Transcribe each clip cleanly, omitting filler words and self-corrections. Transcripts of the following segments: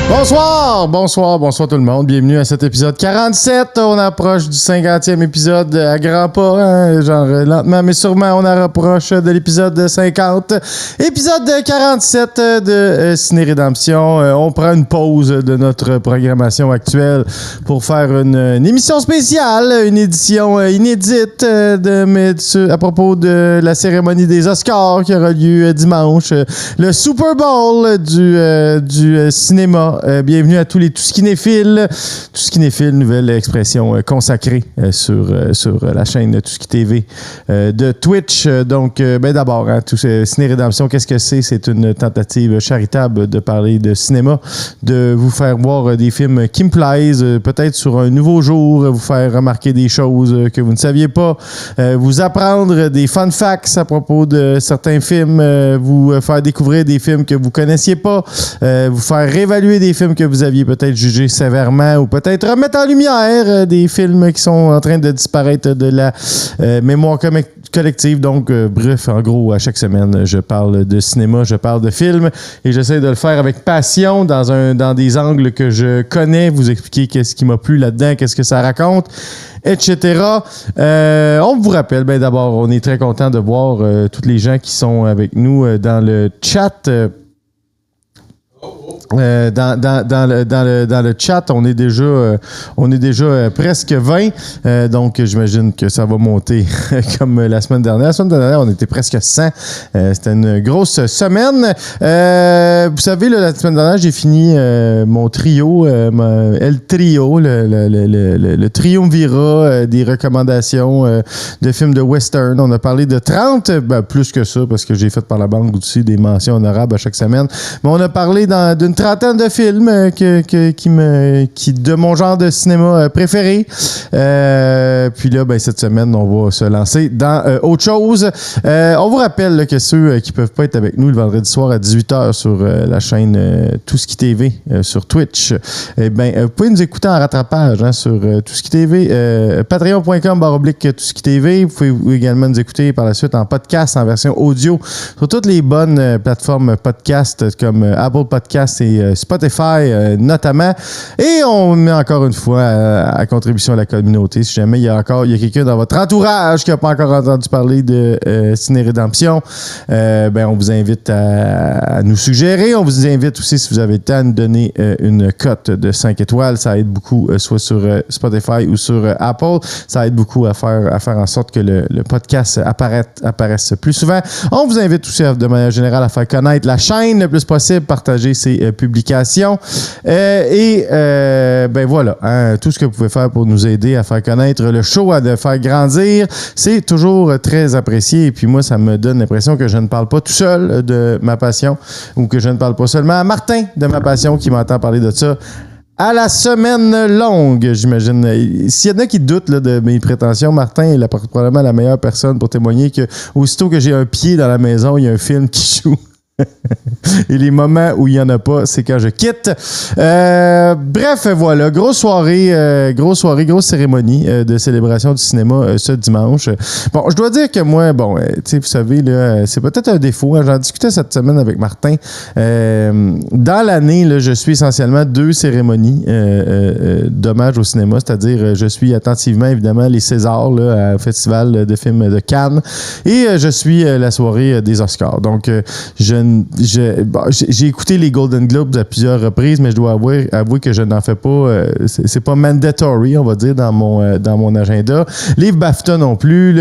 Bonsoir tout le monde. Bienvenue à cet épisode 47. On approche du 50e épisode à grands pas, hein? Genre lentement mais sûrement on approche de l'épisode 50. Épisode 47 de Ciné Rédemption. On prend une pause de notre programmation actuelle pour faire une émission spéciale, une édition inédite à propos de la cérémonie des Oscars qui aura lieu dimanche. Le Super Bowl du cinéma. Bienvenue à tous les Tout-ce-qui-né-fil. Tout-ce-qui-né-fil, nouvelle expression consacrée sur la chaîne Tout-ce-qui TV de Twitch. Donc, d'abord, hein, Ciné Rédemption, qu'est-ce que c'est? C'est une tentative charitable de parler de cinéma, de vous faire voir des films qui me plaisent, peut-être sur un nouveau jour, vous faire remarquer des choses que vous ne saviez pas, vous apprendre des fun facts à propos de certains films, vous faire découvrir des films que vous connaissiez pas, vous faire réévaluer des films que vous aviez peut-être jugés sévèrement ou peut-être remettre en lumière des films qui sont en train de disparaître de la mémoire collective. Donc, bref, en gros, à chaque semaine, je parle de cinéma, je parle de films et j'essaie de le faire avec passion dans des angles que je connais, vous expliquer qu'est-ce qui m'a plu là-dedans, qu'est-ce que ça raconte, etc. On vous rappelle, d'abord, on est très content de voir tous les gens qui sont avec nous dans le chat. Dans le chat, on est déjà presque 20. Donc, j'imagine que ça va monter comme la semaine dernière. La semaine dernière, on était presque 100. C'était une grosse semaine. Vous savez, la semaine dernière, j'ai fini mon trio, El Trio, le triumvirat des recommandations de films de western. On a parlé de 30, plus que ça, parce que j'ai fait par la banque aussi des mentions honorables à chaque semaine. Mais on a parlé d'une trentaine de films qui de mon genre de cinéma préféré. Puis là, cette semaine, on va se lancer dans autre chose. On vous rappelle que ceux qui peuvent pas être avec nous le vendredi soir à 18h sur la chaîne Tout-ce-qui TV sur Twitch, vous pouvez nous écouter en rattrapage sur Tout-ce-qui TV, patreon.com/Tout-ce-qui TV. Vous pouvez également nous écouter par la suite en podcast, en version audio, sur toutes les bonnes plateformes podcast comme Apple Podcasts et Spotify notamment. Et on met encore une fois à contribution à la communauté. Si jamais il y a quelqu'un dans votre entourage qui n'a pas encore entendu parler de Ciné Rédemption, on vous invite à nous suggérer. On vous invite aussi, si vous avez le temps, à nous donner une cote de 5 étoiles. Ça aide beaucoup, soit sur Spotify ou sur Apple. Ça aide beaucoup à faire en sorte que le podcast apparaisse plus souvent. On vous invite aussi, de manière générale, à faire connaître la chaîne le plus possible, partager ses publications. Voilà, hein, tout ce que vous pouvez faire pour nous aider à faire connaître le show, à le faire grandir, c'est toujours très apprécié. Et puis moi, ça me donne l'impression que je ne parle pas tout seul de ma passion ou que je ne parle pas seulement à Martin de ma passion qui m'entend parler de ça à la semaine longue, j'imagine. S'il y en a qui doutent de mes prétentions, Martin est probablement la meilleure personne pour témoigner que aussitôt que j'ai un pied dans la maison, il y a un film qui joue. Et les moments où il n'y en a pas, c'est quand je quitte. Bref, voilà. Grosse soirée, grosse cérémonie de célébration du cinéma ce dimanche. Bon, je dois dire que moi, vous savez, là, c'est peut-être un défaut. Hein, j'en discutais cette semaine avec Martin. Dans l'année, là, je suis essentiellement 2 cérémonies d'hommage au cinéma, c'est-à-dire je suis attentivement, évidemment, les Césars là, au Festival de films de Cannes et je suis la soirée des Oscars. Donc, j'ai écouté les Golden Globes à plusieurs reprises, mais je dois avouer que je n'en fais pas. C'est pas mandatory, on va dire, dans mon agenda. Les BAFTA non plus.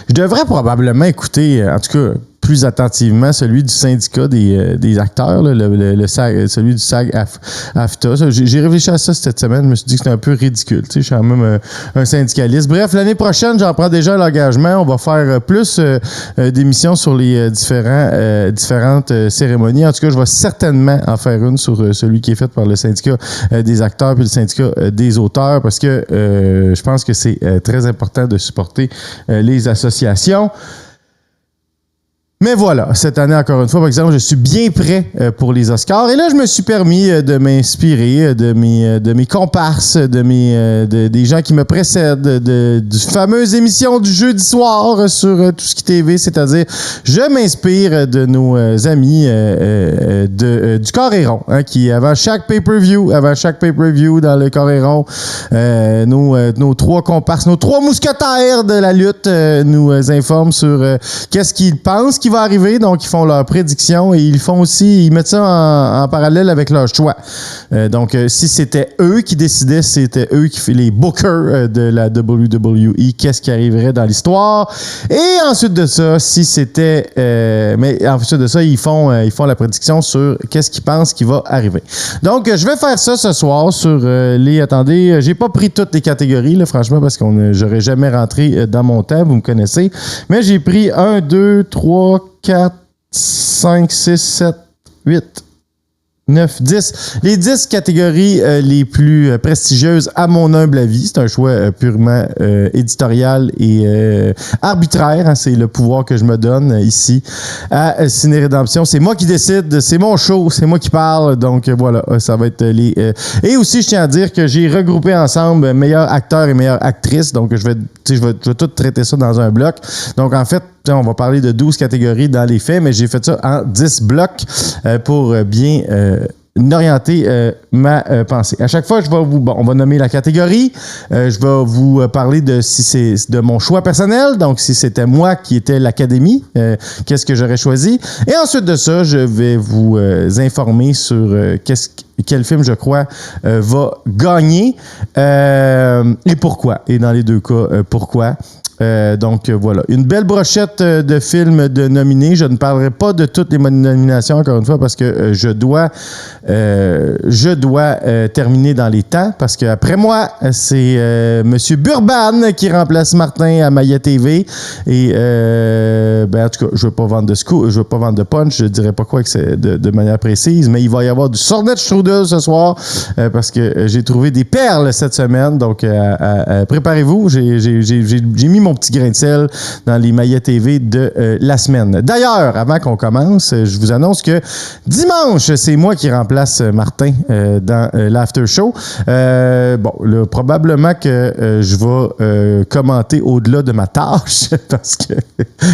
Je devrais probablement écouter, en tout cas, plus attentivement celui du syndicat des acteurs, là, celui du SAG-AFTRA. J'ai réfléchi à ça cette semaine, je me suis dit que c'était un peu ridicule. Je suis quand même un syndicaliste. Bref, l'année prochaine, j'en prends déjà l'engagement. On va faire plus d'émissions sur les différentes cérémonies. En tout cas, je vais certainement en faire une sur celui qui est fait par le syndicat des acteurs puis le syndicat des auteurs parce que je pense que c'est très important de supporter les associations. Mais voilà, cette année, encore une fois, par exemple, je suis bien prêt pour les Oscars. Et là, je me suis permis de m'inspirer de mes comparses, des gens qui me précèdent, du fameuse émission du jeudi soir sur Tout ce qui TV, c'est-à-dire, je m'inspire de nos amis du Coréron, hein, qui, avant chaque pay-per-view dans le Coréron, nos trois comparses, nos trois mousquetaires de la lutte nous informent sur qu'est-ce qu'ils pensent qui va arriver. Donc, ils font leurs prédictions et ils mettent ça en parallèle avec leur choix. Donc, si c'était eux qui décidaient, c'était eux qui faisaient les bookers de la WWE, qu'est-ce qui arriverait dans l'histoire. Et ensuite de ça, ils font la prédiction sur qu'est-ce qu'ils pensent qui va arriver. Donc, je vais faire ça ce soir sur attendez, j'ai pas pris toutes les catégories, là, franchement, parce que j'aurais jamais rentré dans mon temps, vous me connaissez. Mais j'ai pris 1, 2, 3, 4, 5, 6, 7, 8, 9, 10. Les 10 catégories les plus prestigieuses à mon humble avis. C'est un choix purement éditorial et arbitraire. Hein, c'est le pouvoir que je me donne ici à Ciné Rédemption. C'est moi qui décide, c'est mon show, c'est moi qui parle. Donc voilà, ça va être les... Et aussi, je tiens à dire que j'ai regroupé ensemble meilleurs acteurs et meilleures actrices. Donc je vais tout traiter ça dans un bloc. Donc en fait, on va parler de 12 catégories dans les faits, mais j'ai fait ça en 10 blocs pour bien orienter ma pensée. À chaque fois, on va nommer la catégorie. Je vais vous parler de si c'est de mon choix personnel, donc si c'était moi qui était l'académie, qu'est-ce que j'aurais choisi. Et ensuite de ça, je vais vous informer sur quel film, je crois, va gagner et pourquoi. Et dans les deux cas, pourquoi. Donc voilà, une belle brochette de films de nominés. Je ne parlerai pas de toutes les nominations encore une fois parce que je dois terminer dans les temps parce qu'après moi c'est Monsieur Burban qui remplace Martin à Maya TV et en tout cas je veux pas vendre de scoop, je veux pas vendre de punch, je dirais pas quoi que c'est de manière précise, mais il va y avoir du Sornet Strudel ce soir parce que j'ai trouvé des perles cette semaine, donc préparez-vous, j'ai mis mon petit grain de sel dans les Maya TV de la semaine. D'ailleurs, avant qu'on commence, je vous annonce que dimanche, c'est moi qui remplace Martin dans l'after show. Probablement que je vais commenter au-delà de ma tâche parce que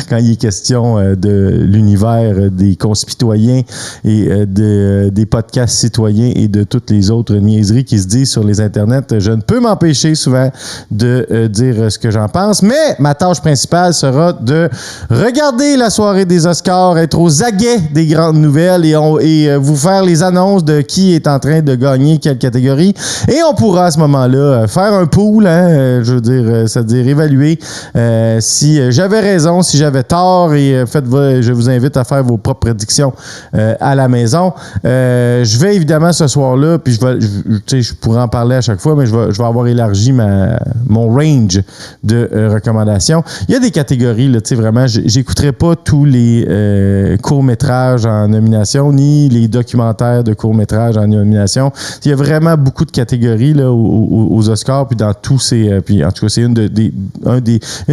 quand il est question de l'univers des conspitoyens et des podcasts citoyens et de toutes les autres niaiseries qui se disent sur les internets, je ne peux m'empêcher souvent de dire ce que j'en pense, mais ma tâche principale sera de regarder la soirée des Oscars, être aux aguets des grandes nouvelles et vous faire les annonces de qui est en train de gagner quelle catégorie. Et on pourra à ce moment-là faire un pool, hein, c'est-à-dire évaluer si j'avais raison, si j'avais tort et je vous invite à faire vos propres prédictions à la maison. Je vais évidemment ce soir-là, puis je pourrais en parler à chaque fois, mais je vais avoir élargi mon range de recommandations. Il y a des catégories, là, vraiment, j'écouterai pas tous les courts-métrages en nomination, ni les documentaires de courts-métrages en nomination. Il y a vraiment beaucoup de catégories là, aux Oscars, puis dans tous ces... puis en tout cas, c'est une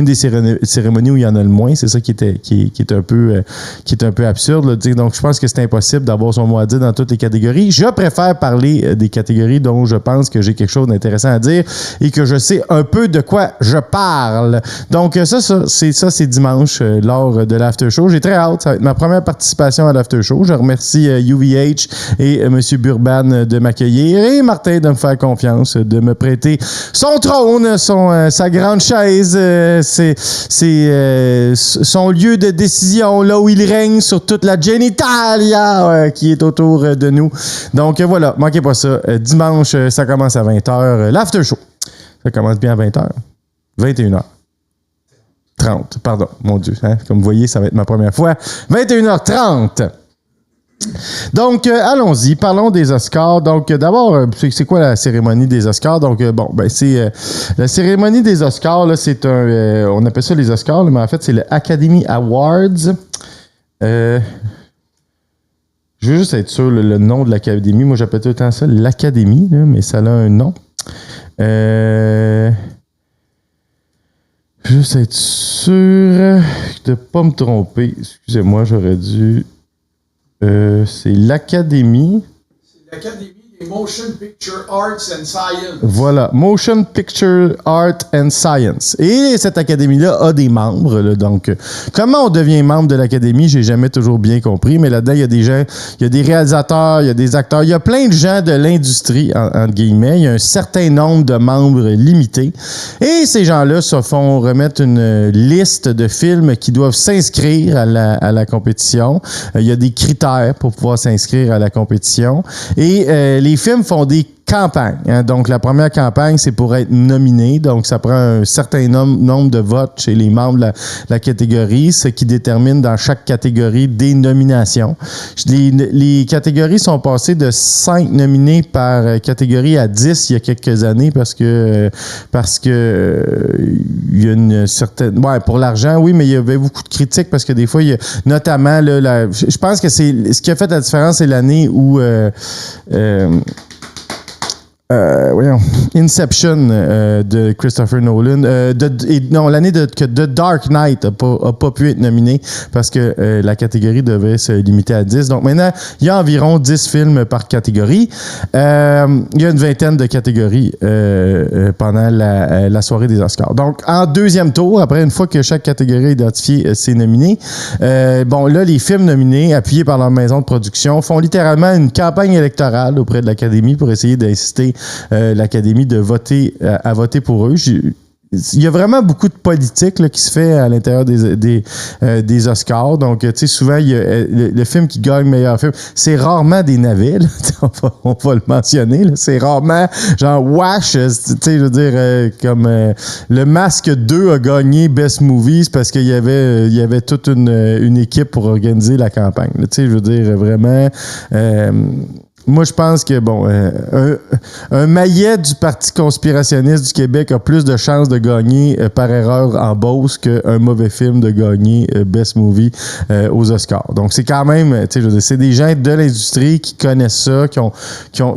des cérémonies où il y en a le moins. C'est ça qui est un peu absurde. Là, donc, je pense que c'est impossible d'avoir son mot à dire dans toutes les catégories. Je préfère parler des catégories dont je pense que j'ai quelque chose d'intéressant à dire et que je sais un peu de quoi je parle. Donc, c'est dimanche lors de l'after show. J'ai très hâte. Ça va être ma première participation à l'after show. Je remercie UVH et M. Burban de m'accueillir et Martin de me faire confiance, de me prêter son trône, sa grande chaise, son lieu de décision, là où il règne sur toute la genitalia qui est autour de nous. Donc, voilà, manquez pas ça. Dimanche, ça commence à 20h. L'after show. Ça commence bien à 20h. 21h. 30, pardon, mon Dieu. Hein? Comme vous voyez, ça va être ma première fois. 21h30. Donc, allons-y, parlons des Oscars. Donc, d'abord, c'est quoi la cérémonie des Oscars? Donc, c'est la cérémonie des Oscars, là, c'est on appelle ça les Oscars, là, mais en fait, c'est le Academy Awards. Je veux juste être sûr, le nom de l'Académie. Moi, j'appelle tout le temps ça l'Académie, là, mais ça a un nom. Juste être sûr de ne pas me tromper. Excusez-moi, j'aurais dû... c'est l'Académie. C'est l'Académie des Motion Picture Arts and Science. Voilà, Motion Picture Art and Science. Et cette académie-là a des membres. Là, donc, comment on devient membre de l'académie, j'ai jamais toujours bien compris. Mais là-dedans, il y a des gens, il y a des réalisateurs, il y a des acteurs, il y a plein de gens de l'industrie, entre guillemets. Il y a un certain nombre de membres limités. Et ces gens-là se font remettre une liste de films qui doivent s'inscrire à la compétition. Il y a des critères pour pouvoir s'inscrire à la compétition. Et les films font des campagnes. Hein. Donc, la première campagne, c'est pour être nominé. Donc, ça prend un certain nombre de votes chez les membres de la catégorie, ce qui détermine dans chaque catégorie des nominations. Les catégories sont passées de 5 nominés par catégorie à 10 il y a quelques années parce que il y a une certaine... Ouais, pour l'argent, oui, mais il y avait beaucoup de critiques parce que des fois, il y a notamment... Là, je pense que c'est ce qui a fait la différence, c'est l'année où... voyons, Inception de Christopher Nolan. L'année que The Dark Knight a pas pu être nominé parce que la catégorie devait se limiter à 10. Donc maintenant, il y a environ 10 films par catégorie. Il y a une vingtaine de catégories pendant la soirée des Oscars. Donc, en deuxième tour, après une fois que chaque catégorie est identifiée ses nominés, là, les films nominés, appuyés par leur maison de production, font littéralement une campagne électorale auprès de l'Académie pour essayer d'inciter l'Académie de voter à voter pour eux. Il y a vraiment beaucoup de politique là, qui se fait à l'intérieur des Oscars. Donc, tu sais, souvent, il y a le film qui gagne meilleur film. C'est rarement des navets, là. On va le mentionner. Là. C'est rarement genre Wash, tu sais, je veux dire, comme Le Masque 2 a gagné Best Movies parce qu'il y avait toute une équipe pour organiser la campagne. Tu sais, je veux dire, vraiment... moi, je pense que, un maillet du Parti conspirationniste du Québec a plus de chances de gagner par erreur en Beauce qu'un mauvais film de gagner Best Movie aux Oscars. Donc, c'est quand même, tu sais, je veux dire, c'est des gens de l'industrie qui connaissent ça, qui ont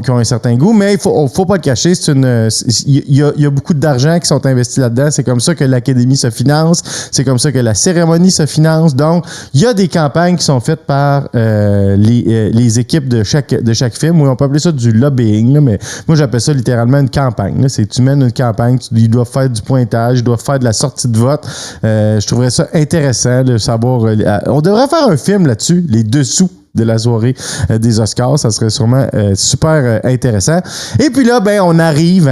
un certain goût, mais il faut pas le cacher, il y a beaucoup d'argent qui sont investis là-dedans. C'est comme ça que l'Académie se finance. C'est comme ça que la cérémonie se finance. Donc, il y a des campagnes qui sont faites par les équipes de chaque film. Oui, on peut appeler ça du lobbying, là, mais moi, j'appelle ça littéralement une campagne. Là. Tu mènes une campagne, ils doivent faire du pointage, ils doivent faire de la sortie de vote. Je trouverais ça intéressant de savoir... on devrait faire un film là-dessus, les dessous de la soirée des Oscars. Ça serait sûrement super intéressant. Et puis là, on arrive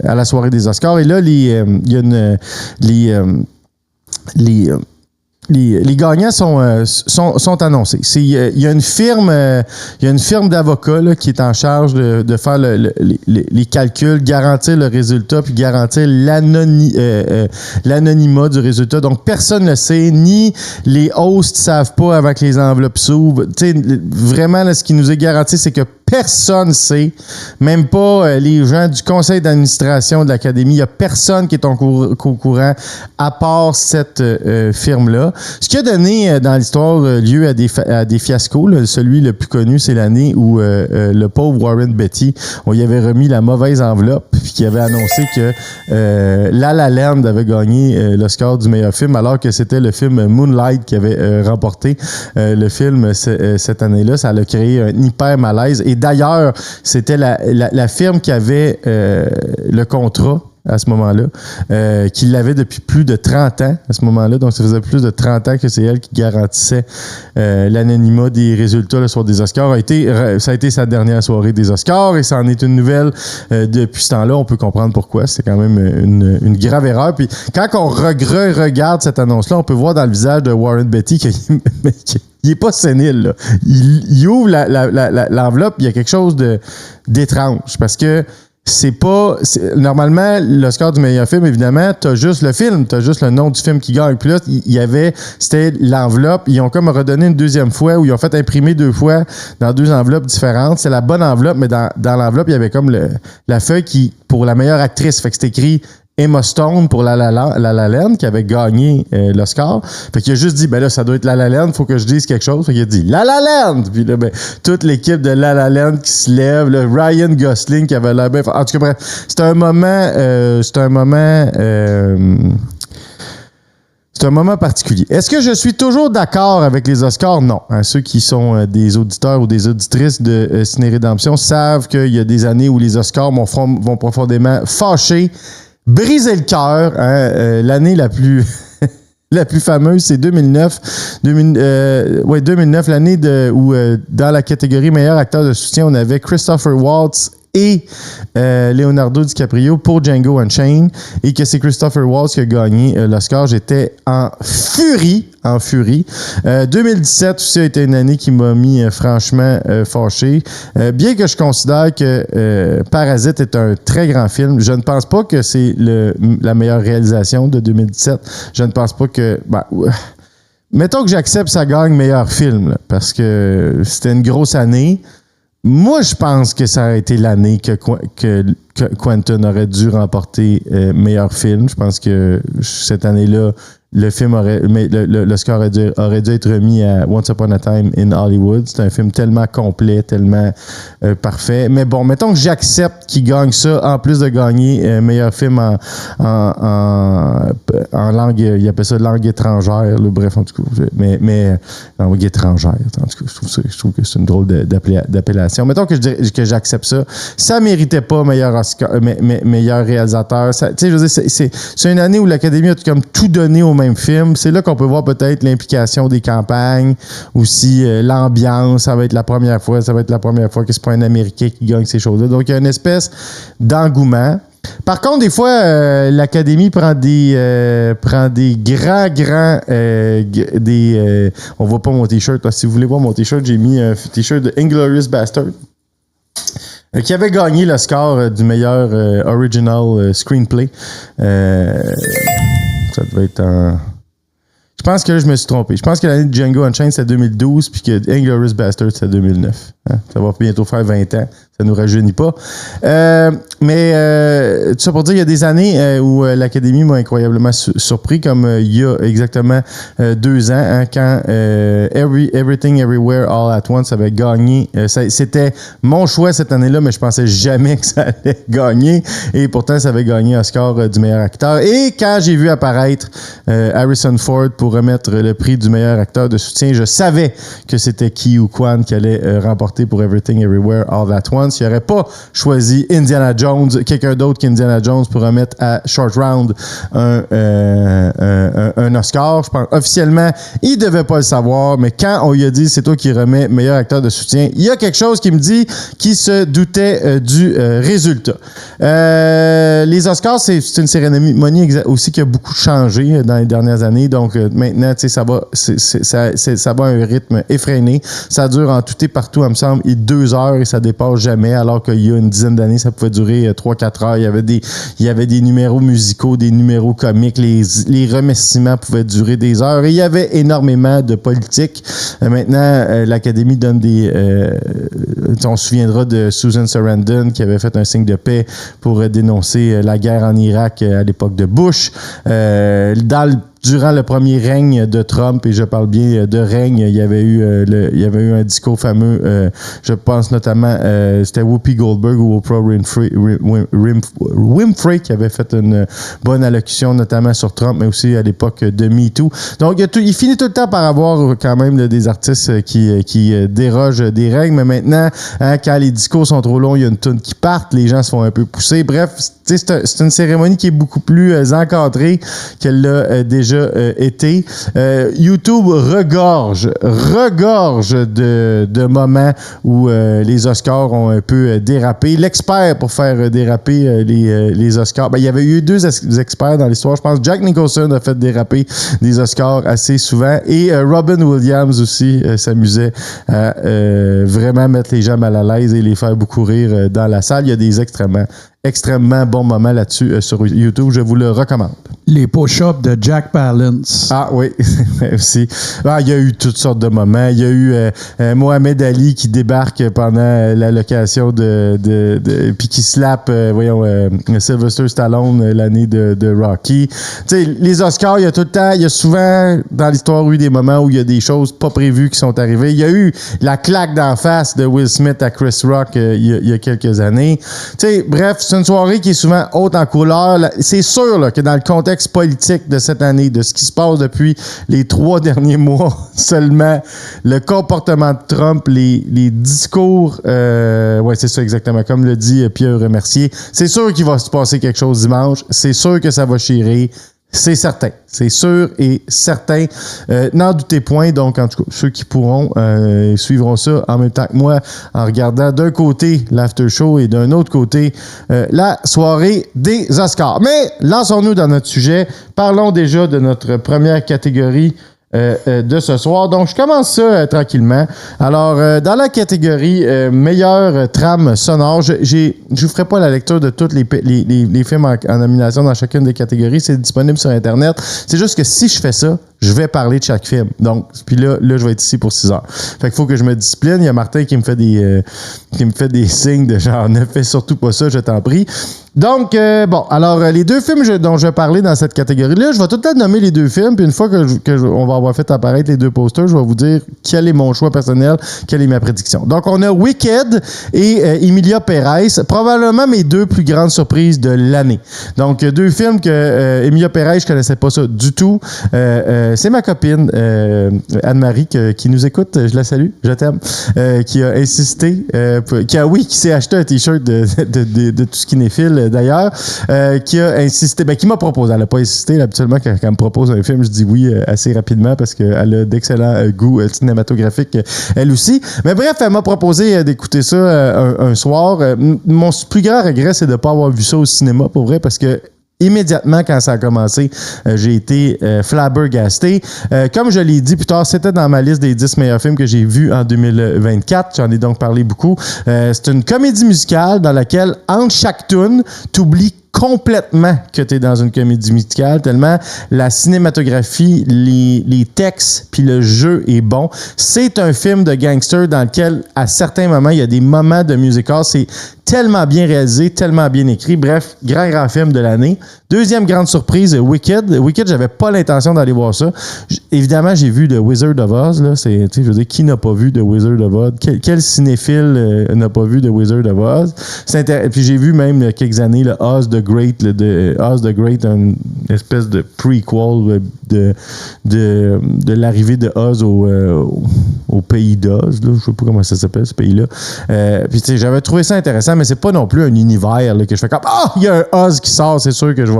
à la soirée des Oscars. Et là, les gagnants sont annoncés. Il y a une firme d'avocats là, qui est en charge de faire les calculs, garantir le résultat puis garantir l'anonymat du résultat. Donc personne ne sait, ni les hosts savent pas avant que les enveloppes s'ouvrent. Tu sais, vraiment là, ce qui nous est garanti, c'est que personne ne sait, même pas les gens du conseil d'administration de l'Académie. Il n'y a personne qui est au courant à part cette firme-là. Ce qui a donné dans l'histoire lieu à des fiascos. Là, celui le plus connu, c'est l'année où le pauvre Warren Beatty, on y avait remis la mauvaise enveloppe puis qui avait annoncé que La La Land avait gagné l'Oscar du meilleur film alors que c'était le film Moonlight qui avait remporté le film cette année-là. Ça a créé un hyper malaise. Et d'ailleurs, c'était la firme qui avait le contrat à ce moment-là, qui l'avait depuis plus de 30 ans à ce moment-là. Donc, ça faisait plus de 30 ans que c'est elle qui garantissait l'anonymat des résultats le soir des Oscars. Ça a été sa dernière soirée des Oscars et ça en est une nouvelle depuis ce temps-là. On peut comprendre pourquoi. C'est quand même une grave erreur. Puis, quand on regarde cette annonce-là, on peut voir dans le visage de Warren Beatty qu'il il est pas sénile, là. Il ouvre l'enveloppe, il y a quelque chose d'étrange parce que normalement, l'Oscar du meilleur film, évidemment, t'as juste le film, t'as juste le nom du film qui gagne. Puis là, c'était l'enveloppe. Ils ont comme redonné une deuxième fois où ils ont fait imprimer 2 fois dans 2 enveloppes différentes. C'est la bonne enveloppe, mais dans l'enveloppe, il y avait comme la feuille pour la meilleure actrice. Fait que c'est écrit Emma Stone pour La La Land, qui avait gagné l'Oscar. Fait qu'il a juste dit, ben là, ça doit être La La Land, faut que je dise quelque chose. Fait qu'il a dit La La Land! Puis là, ben, toute l'équipe de La La Land qui se lève, là, Ryan Gosling qui avait l'air bien... En tout cas, bref, c'est un moment particulier. Est-ce que je suis toujours d'accord avec les Oscars? Non. Hein, ceux qui sont des auditeurs ou des auditrices de Ciné Rédemption savent qu'il y a des années où les Oscars vont profondément fâcher, briser le cœur. Hein, l'année la plus... La plus fameuse, c'est 2009. 2009, l'année où, dans la catégorie meilleur acteur de soutien, on avait Christopher Waltz et Leonardo DiCaprio pour Django Unchained, et que c'est Christopher Waltz qui a gagné l'Oscar. J'étais en furie. 2017 aussi a été une année qui m'a mis franchement fâché. Bien que je considère que Parasite est un très grand film, je ne pense pas que c'est la meilleure réalisation de 2017. Je ne pense pas que... mettons que j'accepte ça gagne meilleur film, là, parce que c'était une grosse année. Moi, je pense que ça aurait été l'année que Quentin aurait dû remporter meilleur film. Je pense que cette année-là, le film l'Oscar aurait dû être remis à Once Upon a Time in Hollywood. C'est un film tellement complet, tellement parfait. Mais bon, mettons que j'accepte qu'il gagne ça, en plus de gagner meilleur film en langue, il appelle ça langue étrangère. Là, bref, en tout cas, mais langue étrangère. En tout cas, je trouve que c'est une drôle d'appellation. Mettons que que j'accepte ça. Ça méritait pas meilleur Oscar, meilleur réalisateur. Tu sais, je veux dire, c'est une année où l'Académie a comme tout donné au même film. C'est là qu'on peut voir peut-être l'implication des campagnes, aussi l'ambiance. Ça va être la première fois que c'est pas un Américain qui gagne ces choses-là. Donc, il y a une espèce d'engouement. Par contre, des fois, l'Académie prend des grands on voit pas mon t-shirt. Là. Si vous voulez voir mon t-shirt, j'ai mis un t-shirt de Inglourious Bastard qui avait gagné le score du meilleur original screenplay. Ça devait être un... Je pense que là, je me suis trompé. Je pense que l'année de Django Unchained, c'était 2012, puis que Inglourious Bastard, c'était 2009. Hein? Ça va bientôt faire 20 ans. Ça nous rajeunit pas. Mais tout ça pour dire, il y a des années où l'Académie m'a incroyablement surpris, comme il y a exactement 2 ans, hein, quand Everything Everywhere All at Once avait gagné. C'était mon choix cette année-là, mais je pensais jamais que ça allait gagner. Et pourtant, ça avait gagné Oscar du meilleur acteur. Et quand j'ai vu apparaître Harrison Ford pour remettre le prix du meilleur acteur de soutien, je savais que c'était Ke Huy Quan qui allait remporter pour Everything Everywhere All at Once. Il n'aurait pas choisi Indiana Jones, quelqu'un d'autre qu'Indiana Jones pour remettre à Short Round un Oscar. Je pense officiellement, il devait pas le savoir, mais quand on lui a dit c'est toi qui remets meilleur acteur de soutien, il y a quelque chose qui me dit qu'il se doutait du résultat. Les Oscars, c'est une cérémonie aussi qui a beaucoup changé dans les dernières années. Donc maintenant, tu sais, ça va à un rythme effréné. Ça dure en tout et partout, il me semble, 2 heures et ça dépasse jamais, alors qu'il y a une dizaine d'années, ça pouvait durer 3-4 heures. Il y avait des numéros musicaux, des numéros comiques, les remerciements pouvaient durer des heures et il y avait énormément de politique. Maintenant, l'Académie donne on se souviendra de Susan Sarandon qui avait fait un signe de paix pour dénoncer la guerre en Irak à l'époque de Bush. Durant le premier règne de Trump, et je parle bien de règne, il y avait eu un discours fameux, je pense notamment, c'était Whoopi Goldberg ou Oprah Winfrey qui avait fait une bonne allocution, notamment sur Trump, mais aussi à l'époque de MeToo. Donc, il finit tout le temps par avoir quand même des artistes qui dérogent des règles, mais maintenant, hein, quand les discours sont trop longs, il y a une toune qui part, les gens se font un peu pousser. Bref, c'est une cérémonie qui est beaucoup plus encadrée qu'elle l'a déjà été. YouTube regorge de moments où les Oscars ont un peu dérapé. L'expert pour faire déraper les Oscars, il y avait eu 2 experts dans l'histoire. Je pense que Jack Nicholson a fait déraper des Oscars assez souvent et Robin Williams aussi s'amusait à vraiment mettre les gens mal à l'aise et les faire beaucoup rire dans la salle. Il y a des extrêmement extrêmement bon moment là-dessus sur YouTube. Je vous le recommande. Les push-ups de Jack Palance. Ah oui, aussi. Ah, il y a eu toutes sortes de moments. Il y a eu Mohamed Ali qui débarque pendant la location puis qui slappe, Sylvester Stallone l'année de Rocky. Tu sais, les Oscars, il y a souvent dans l'histoire eu des moments où il y a des choses pas prévues qui sont arrivées. Il y a eu la claque d'en face de Will Smith à Chris Rock il y a quelques années. Tu sais, bref, c'est une soirée qui est souvent haute en couleur. C'est sûr là, que dans le contexte politique de cette année, de ce qui se passe depuis les 3 derniers mois seulement, le comportement de Trump, les discours, c'est ça exactement, comme le dit Pierre Mercier, c'est sûr qu'il va se passer quelque chose dimanche, c'est sûr que ça va chirer. C'est certain. C'est sûr et certain. N'en doutez point. Donc, en tout cas, ceux qui pourront suivront ça en même temps que moi en regardant d'un côté l'after show et d'un autre côté la soirée des Oscars. Mais lançons-nous dans notre sujet. Parlons déjà de notre première catégorie de ce soir. Donc, je commence ça tranquillement. Alors, dans la catégorie meilleure trame sonore, je vous ferai pas la lecture de tous les films en nomination dans chacune des catégories. C'est disponible sur Internet. C'est juste que si je fais ça, je vais parler de chaque film. Donc, puis là, je vais être ici pour 6 heures. Fait qu'il faut que je me discipline. Il y a Martin qui me fait des signes de genre, ne fais surtout pas ça, je t'en prie. Donc, alors, les 2 films dont je vais parler dans cette catégorie-là, je vais tout le temps nommer les 2 films, puis une fois on va avoir fait apparaître les 2 posters, je vais vous dire quel est mon choix personnel, quelle est ma prédiction. Donc, on a Wicked et Emilia Pérez, probablement mes 2 plus grandes surprises de l'année. Donc, 2 films que Emilia Pérez, je connaissais pas ça du tout. C'est ma copine, Anne-Marie, qui nous écoute, je la salue, je t'aime, qui a insisté, qui s'est acheté un t-shirt de tout ce qui n'est fil, d'ailleurs, qui a insisté, qui m'a proposé, elle n'a pas insisté, habituellement quand elle me propose un film, je dis oui assez rapidement parce qu'elle a d'excellents goûts cinématographiques elle aussi. Mais bref, elle m'a proposé d'écouter ça un soir. Mon plus grand regret, c'est de ne pas avoir vu ça au cinéma, pour vrai, parce que immédiatement, quand ça a commencé, j'ai été flabbergasté. Comme je l'ai dit plus tard, c'était dans ma liste des 10 meilleurs films que j'ai vus en 2024. J'en ai donc parlé beaucoup. C'est une comédie musicale dans laquelle, entre chaque tune, t'oublies complètement que tu es dans une comédie musicale, tellement la cinématographie, les textes puis le jeu est bon. C'est un film de gangster dans lequel, à certains moments, il y a des moments de musical. C'est tellement bien réalisé, tellement bien écrit. Bref, grand film de l'année. Deuxième grande surprise, Wicked. Wicked, j'avais pas l'intention d'aller voir ça. Évidemment, j'ai vu The Wizard of Oz. Là, je veux dire, qui n'a pas vu The Wizard of Oz? Quel cinéphile n'a pas vu The Wizard of Oz? Puis j'ai vu même il y a quelques années le Oz the Great, Oz the Great, une espèce de prequel de l'arrivée de Oz au pays d'Oz. Là. Je sais pas comment ça s'appelle, ce pays-là. Puis tu sais, j'avais trouvé ça intéressant, mais c'est pas non plus un univers là, que je fais comme il y a un Oz qui sort, c'est sûr que je vais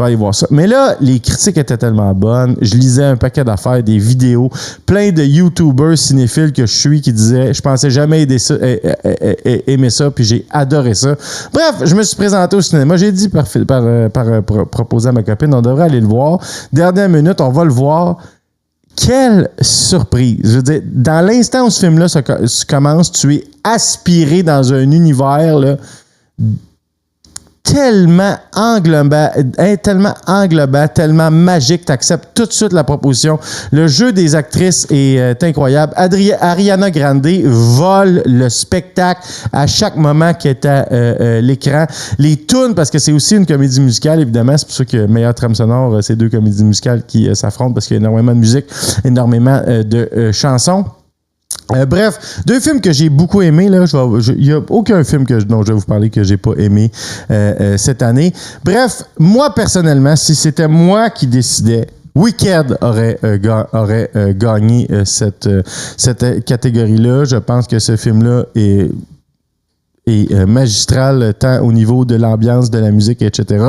aller voir ça. Mais là, les critiques étaient tellement bonnes. Je lisais un paquet d'affaires, des vidéos, plein de YouTubers cinéphiles que je suis qui disaient je pensais jamais aimer ça, puis j'ai adoré ça. Bref, je me suis présenté au cinéma. J'ai dit proposer à ma copine, on devrait aller le voir. Dernière minute, on va le voir. Quelle surprise! Je veux dire, dans l'instant où ce film-là commence, tu es aspiré dans un univers là, tellement englobant, tellement magique, tu acceptes tout de suite la proposition. Le jeu des actrices est incroyable. Ariana Grande vole le spectacle à chaque moment qu'elle est à l'écran. Les tunes, parce que c'est aussi une comédie musicale, évidemment, c'est pour ça que meilleure trame sonore, c'est 2 comédies musicales qui s'affrontent parce qu'il y a énormément de musique, énormément de chansons. Bref, 2 films que j'ai beaucoup aimés. Il n'y a aucun film dont je vais vous parler que j'ai pas aimé cette année. Bref, moi, personnellement, si c'était moi qui décidais, Wicked aurait gagné cette catégorie-là. Je pense que ce film-là est magistral tant au niveau de l'ambiance, de la musique, etc.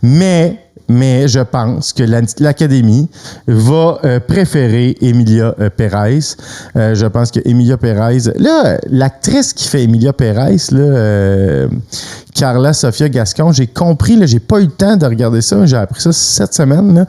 Mais je pense que l'Académie va préférer Emilia Pérez. Je pense que Emilia Pérez... Là, l'actrice qui fait Emilia Pérez, là, Carla Sofia Gascon. J'ai compris, là, j'ai pas eu le temps de regarder ça. J'ai appris ça cette semaine. Là.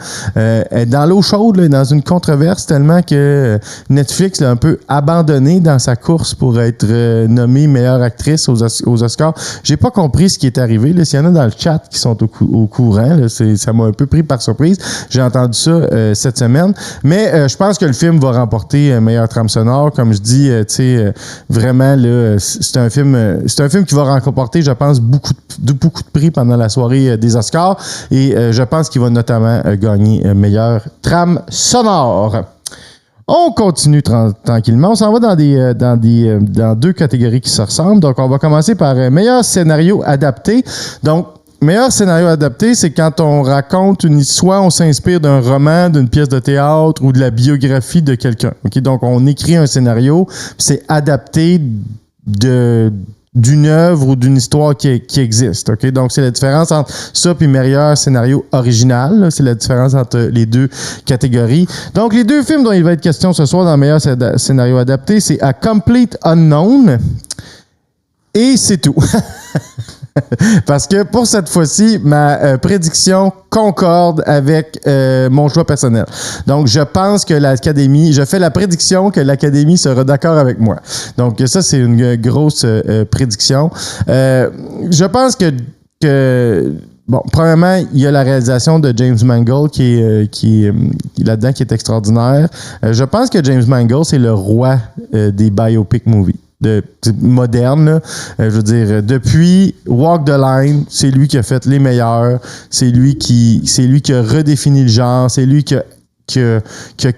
Elle est dans l'eau chaude, là, dans une controverse tellement que Netflix l'a un peu abandonné dans sa course pour être nommée meilleure actrice aux Oscars. J'ai pas compris ce qui est arrivé. Là. S'il y en a dans le chat qui sont au courant, là, ça m'a un peu pris par surprise. J'ai entendu ça cette semaine. Mais je pense que le film va remporter meilleure trame sonore. Comme je dis, tu sais, vraiment, là, c'est un film qui va remporter, je pense, beaucoup de prix pendant la soirée des Oscars. Et je pense qu'il va notamment gagner meilleure trame sonore. On continue tranquillement. On s'en va dans deux catégories qui se ressemblent. Donc, on va commencer par meilleur scénario adapté. Donc, meilleur scénario adapté, c'est quand on raconte une histoire, on s'inspire d'un roman, d'une pièce de théâtre ou de la biographie de quelqu'un. Okay? Donc, on écrit un scénario, c'est adapté d'une œuvre ou d'une histoire qui existe. Okay? Donc, c'est la différence entre ça et meilleur scénario original. Là. C'est la différence entre les deux catégories. Donc, les deux films dont il va être question ce soir dans meilleur scénario adapté, c'est A Complete Unknown et c'est tout. Parce que pour cette fois-ci, ma prédiction concorde avec mon choix personnel. Donc, je pense que je fais la prédiction que l'Académie sera d'accord avec moi. Donc, ça, c'est une grosse prédiction. Je pense que bon, premièrement, il y a la réalisation de James Mangold qui est là-dedans, qui est extraordinaire. Je pense que James Mangold, c'est le roi des biopic movies. Moderne, là. Je veux dire, depuis Walk the Line, c'est lui qui a fait les meilleurs, c'est lui qui a redéfini le genre, c'est lui qui a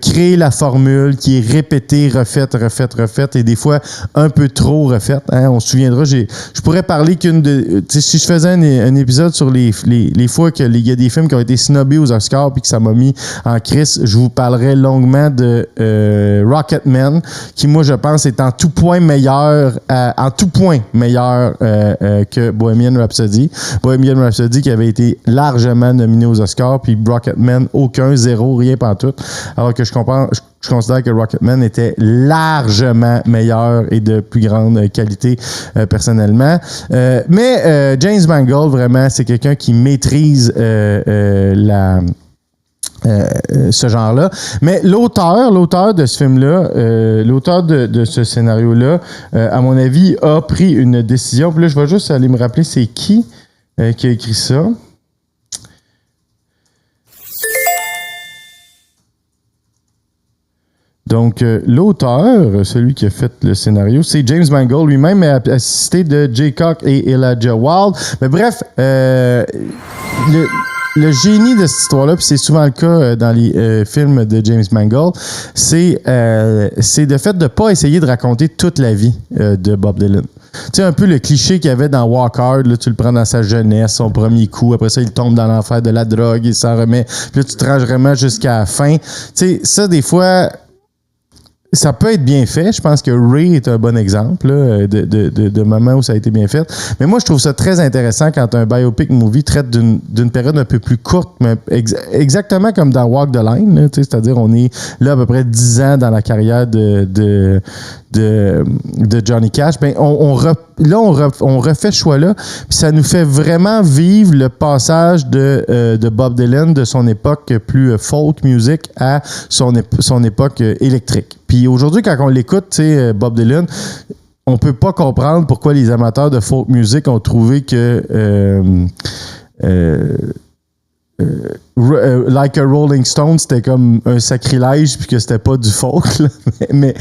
créé la formule, qui est répétée, refaite, et des fois un peu trop refaite. Hein? On se souviendra, je pourrais parler si je faisais un épisode sur les fois qu'il y a des films qui ont été snobés aux Oscars puis que ça m'a mis en crise, je vous parlerai longuement de Rocketman, qui moi je pense est en tout point meilleur que Bohemian Rhapsody. Bohemian Rhapsody qui avait été largement nominé aux Oscars, puis Rocketman, aucun, zéro, rien pas tout. Alors que je considère que Rocketman était largement meilleur et de plus grande qualité personnellement. Mais James Mangold, vraiment, c'est quelqu'un qui maîtrise ce genre-là. Mais l'auteur de ce film-là, l'auteur de ce scénario-là, à mon avis, a pris une décision. Puis là, je vais juste aller me rappeler c'est qui a écrit ça. Donc, l'auteur, celui qui a fait le scénario, c'est James Mangold lui-même, assisté de Jay Cock et Elijah Wilde. Mais bref, le génie de cette histoire-là, puis c'est souvent le cas dans les films de James Mangold, c'est le fait de ne pas essayer de raconter toute la vie de Bob Dylan. Tu sais, un peu le cliché qu'il y avait dans Walk Hard, là, tu le prends dans sa jeunesse, son premier coup, après ça, il tombe dans l'enfer de la drogue, il s'en remet, puis là, tu te ranges vraiment jusqu'à la fin. Tu sais, ça, des fois, ça peut être bien fait. Je pense que Ray est un bon exemple là, de moment où ça a été bien fait. Mais moi, je trouve ça très intéressant quand un biopic movie traite d'une période un peu plus courte, mais exactement comme dans Walk the Line. Là, c'est-à-dire, on est là à peu près 10 ans dans la carrière de Johnny Cash. Ben, on refait ce choix-là, puis ça nous fait vraiment vivre le passage de Bob Dylan de son époque plus folk music à son époque électrique. Puis aujourd'hui, quand on l'écoute, tu sais, Bob Dylan, on peut pas comprendre pourquoi les amateurs de folk music ont trouvé que Like a Rolling Stone, c'était comme un sacrilège puis que c'était pas du folk. Là. Mais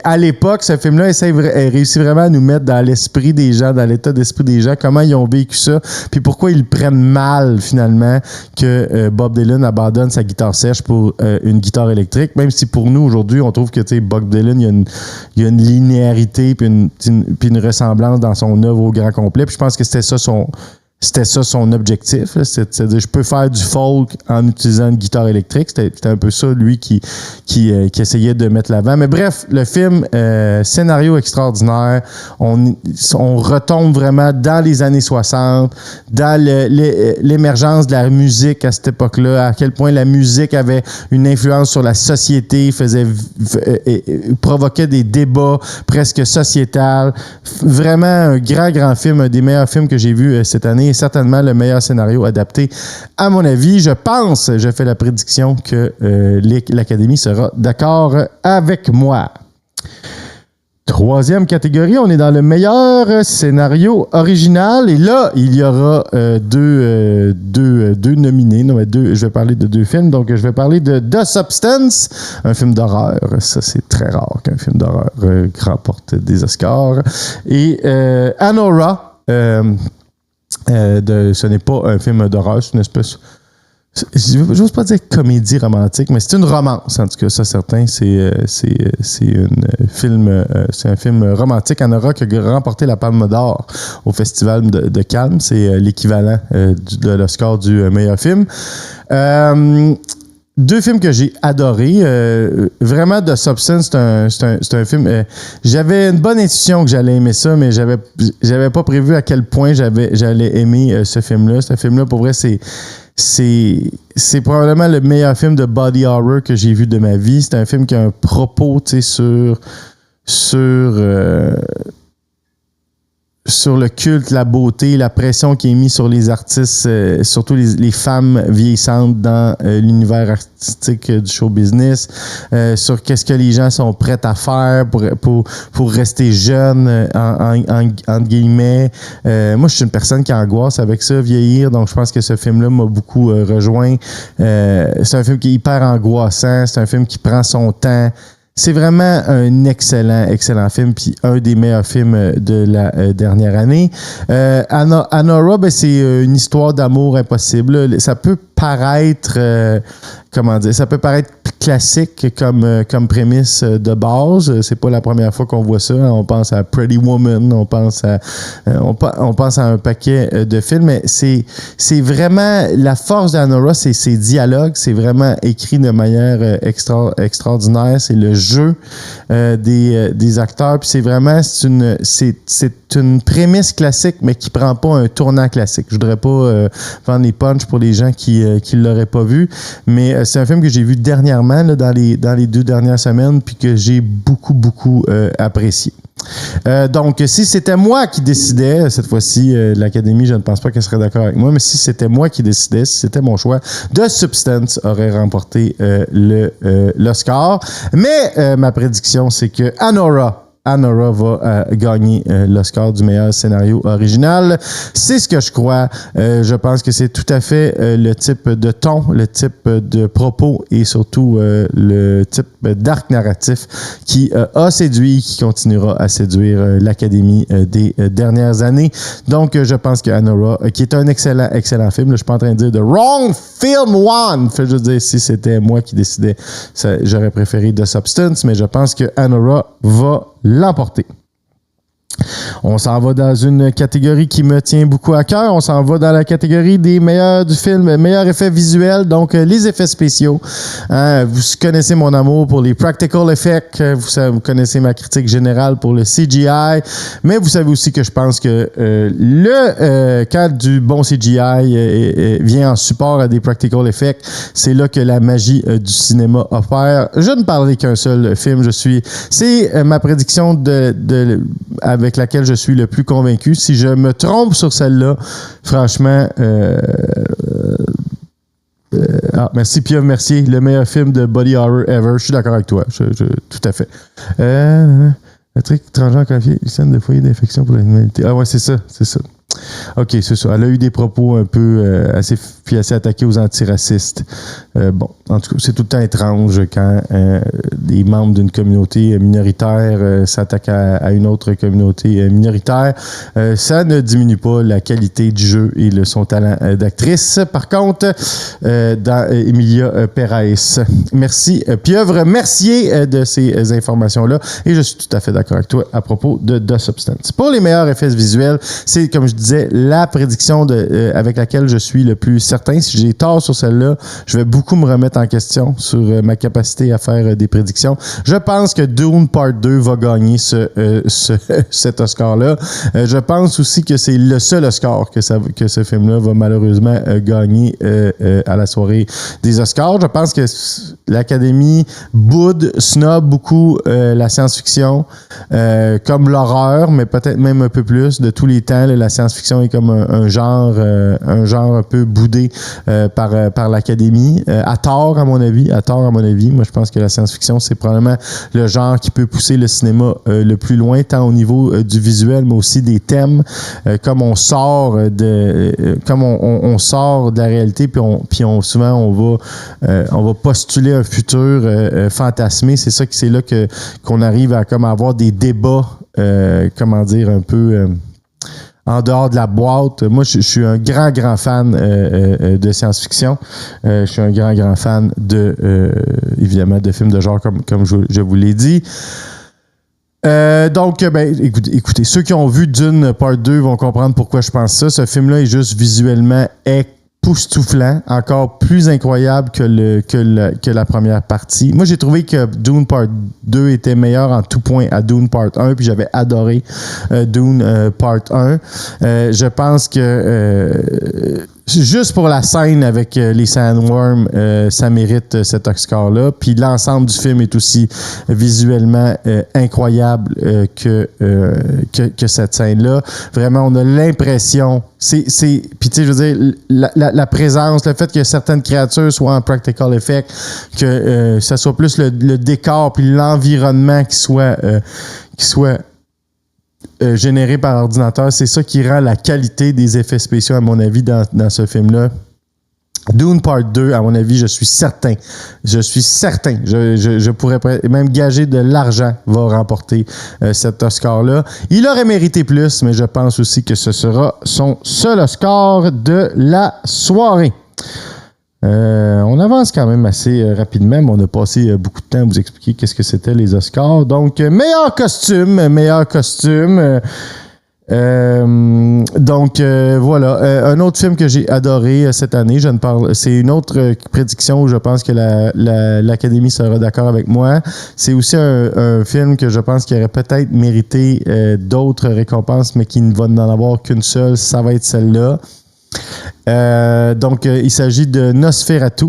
à l'époque, ce film-là réussit vraiment à nous mettre dans l'esprit des gens, dans l'état d'esprit des gens, comment ils ont vécu ça, puis pourquoi ils prennent mal finalement que Bob Dylan abandonne sa guitare sèche pour une guitare électrique, même si pour nous aujourd'hui, on trouve que Bob Dylan, il y a une linéarité puis une ressemblance dans son œuvre au grand complet. Puis je pense que c'était ça c'était ça son objectif. Là. C'est-à-dire, je peux faire du folk en utilisant une guitare électrique. C'était un peu ça, lui, qui essayait de mettre l'avant. Mais bref, le film, scénario extraordinaire. On retombe vraiment dans les années 60, dans l'émergence de la musique à cette époque-là, à quel point la musique avait une influence sur la société, provoquait des débats presque sociétals. Vraiment un grand film, un des meilleurs films que j'ai vu cette année et certainement le meilleur scénario adapté. À mon avis, je fais la prédiction que l'Académie sera d'accord avec moi. Troisième catégorie, on est dans le meilleur scénario original. Et là, il y aura deux nominés. Non, mais je vais parler de 2 films. Donc, je vais parler de The Substance, un film d'horreur. Ça, c'est très rare qu'un film d'horreur remporte des Oscars. Et Anora, ce n'est pas un film d'horreur, c'est une espèce... J'ose pas dire comédie romantique, mais c'est une romance, en tout cas, ça certain. C'est un film romantique. Anora qui a remporté la Palme d'Or au Festival de Cannes. C'est l'équivalent de l'Oscar du meilleur film. 2 films que j'ai adorés. Vraiment, The Substance, c'est un film... j'avais une bonne intuition que j'allais aimer ça, mais j'avais pas prévu à quel point j'allais aimer ce film-là. Ce film-là, pour vrai, c'est probablement le meilleur film de body horror que j'ai vu de ma vie. C'est un film qui a un propos, tu sais, sur le culte, la beauté, la pression qui est mise sur les artistes, surtout les femmes vieillissantes dans l'univers artistique du show business, sur qu'est-ce que les gens sont prêts à faire pour rester jeunes, entre guillemets. Moi, je suis une personne qui angoisse avec ça, vieillir, donc je pense que ce film-là m'a beaucoup rejoint. C'est un film qui est hyper angoissant, c'est un film qui prend son temps. C'est vraiment un excellent film, puis un des meilleurs films de la dernière année. Anora, c'est une histoire d'amour impossible. Ça peut paraître, ça peut paraître classique comme prémisse de base. C'est pas la première fois qu'on voit ça. On pense à Pretty Woman, on pense à un paquet de films, mais c'est vraiment la force d'Anora, c'est ses dialogues, c'est vraiment écrit de manière extraordinaire, c'est le jeu des acteurs, puis c'est vraiment c'est une prémisse classique, mais qui prend pas un tournant classique. Je voudrais pas vendre les punchs pour les gens qui l'auraient pas vu, mais c'est un film que j'ai vu dernièrement là, dans les 2 dernières semaines, puis que j'ai beaucoup apprécié. Donc, si c'était moi qui décidais, cette fois-ci, l'Académie, je ne pense pas qu'elle serait d'accord avec moi, mais si c'était moi qui décidais, si c'était mon choix, The Substance aurait remporté l'Oscar. Mais ma prédiction, c'est que Anora va gagner l'Oscar du meilleur scénario original. C'est ce que je crois. Je pense que c'est tout à fait le type de ton, le type de propos et surtout le type d'arc narratif qui a séduit, qui continuera à séduire l'Académie des dernières années. Donc, je pense que Anora, qui est un excellent film, là, je suis pas en train de dire The Wrong Film Won. Je veux dire, si c'était moi qui décidais, j'aurais préféré The Substance, mais je pense que Anora va l'emporter. On s'en va dans une catégorie qui me tient beaucoup à cœur. On s'en va dans la catégorie des meilleurs du film, meilleurs effets visuels, donc les effets spéciaux. Vous connaissez mon amour pour les practical effects. Vous connaissez ma critique générale pour le CGI. Mais vous savez aussi que je pense que quand du bon CGI vient en support à des practical effects, c'est là que la magie du cinéma opère. Je ne parlerai qu'un seul film. C'est ma prédiction avec laquelle je suis le plus convaincu. Si je me trompe sur celle-là, franchement, merci Pierre Mercier, le meilleur film de body horror ever. Je suis d'accord avec toi, tout à fait. Le truc étranger confié, une scène de foyer d'infection pour l'humanité. Ah ouais, c'est ça. OK, c'est ça. Elle a eu des propos un peu assez attaqués aux antiracistes. Bon, en tout cas, c'est tout le temps étrange quand des membres d'une communauté minoritaire s'attaquent à une autre communauté minoritaire. Ça ne diminue pas la qualité du jeu et son talent d'actrice. Par contre, dans Emilia Pérez. Merci, Pieuvre Mercier, de ces informations-là. Et je suis tout à fait d'accord avec toi à propos de The Substance. Pour les meilleurs effets visuels, c'est, comme je je disais la prédiction avec laquelle je suis le plus certain. Si j'ai tort sur celle-là, je vais beaucoup me remettre en question sur ma capacité à faire des prédictions. Je pense que Dune Part 2 va gagner cet Oscar-là. Je pense aussi que c'est le seul Oscar que ce film-là va malheureusement gagner à la soirée des Oscars. Je pense que l'Académie snob beaucoup la science-fiction, comme l'horreur, mais peut-être même un peu plus. De tous les temps, la science-fiction est comme un genre un peu boudé par l'Académie. À tort, à mon avis. Moi, je pense que la science-fiction, c'est probablement le genre qui peut pousser le cinéma le plus loin, tant au niveau du visuel, mais aussi des thèmes. Comme on sort on sort de la réalité, puis souvent on va postuler un futur fantasmé. C'est là qu'on arrive à comme avoir des débats, un peu en dehors de la boîte. Moi, je suis un grand fan de science-fiction. Je suis un grand fan évidemment, de films de genre, comme je vous l'ai dit. Donc, écoutez, ceux qui ont vu Dune Part 2 vont comprendre pourquoi je pense ça. Ce film-là est juste visuellement époustouflant, encore plus incroyable que la première partie. Moi, j'ai trouvé que Dune Part 2 était meilleur en tout point à Dune Part 1, puis j'avais adoré Dune Part 1. Je pense que juste pour la scène avec les Sandworms, ça mérite cet Oscar-là. Puis l'ensemble du film est aussi visuellement incroyable que cette scène-là. Vraiment, on a l'impression... Puis tu sais, je veux dire, la présence, le fait que certaines créatures soient en practical effect, que ça soit plus le décor puis l'environnement qui soit généré par ordinateur, c'est ça qui rend la qualité des effets spéciaux, à mon avis, dans ce film-là. Dune Part 2, à mon avis, je suis certain. Je pourrais même gager de l'argent va remporter cet Oscar-là. Il aurait mérité plus, mais je pense aussi que ce sera son seul Oscar de la soirée. On avance quand même assez rapidement, mais on a passé beaucoup de temps à vous expliquer qu'est-ce que c'était les Oscars. Donc, meilleur costume. Voilà. Un autre film que j'ai adoré cette année, c'est une autre prédiction où je pense que l'Académie sera d'accord avec moi. C'est aussi un film que je pense qu'il aurait peut-être mérité d'autres récompenses, mais qui ne va n'en avoir qu'une seule. Ça va être celle-là. Il s'agit de Nosferatu.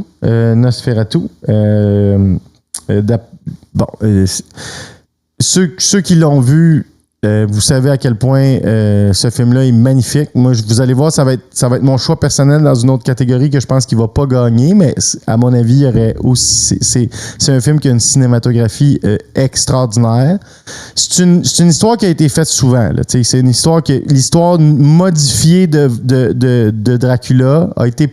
Ceux qui l'ont vu, vous savez à quel point ce film-là est magnifique. Moi, vous allez voir, ça va être mon choix personnel dans une autre catégorie que je pense qu'il va pas gagner, mais à mon avis, il y aurait aussi. C'est un film qui a une cinématographie extraordinaire. C'est une histoire qui a été faite souvent. Là, c'est une histoire l'histoire modifiée de Dracula a été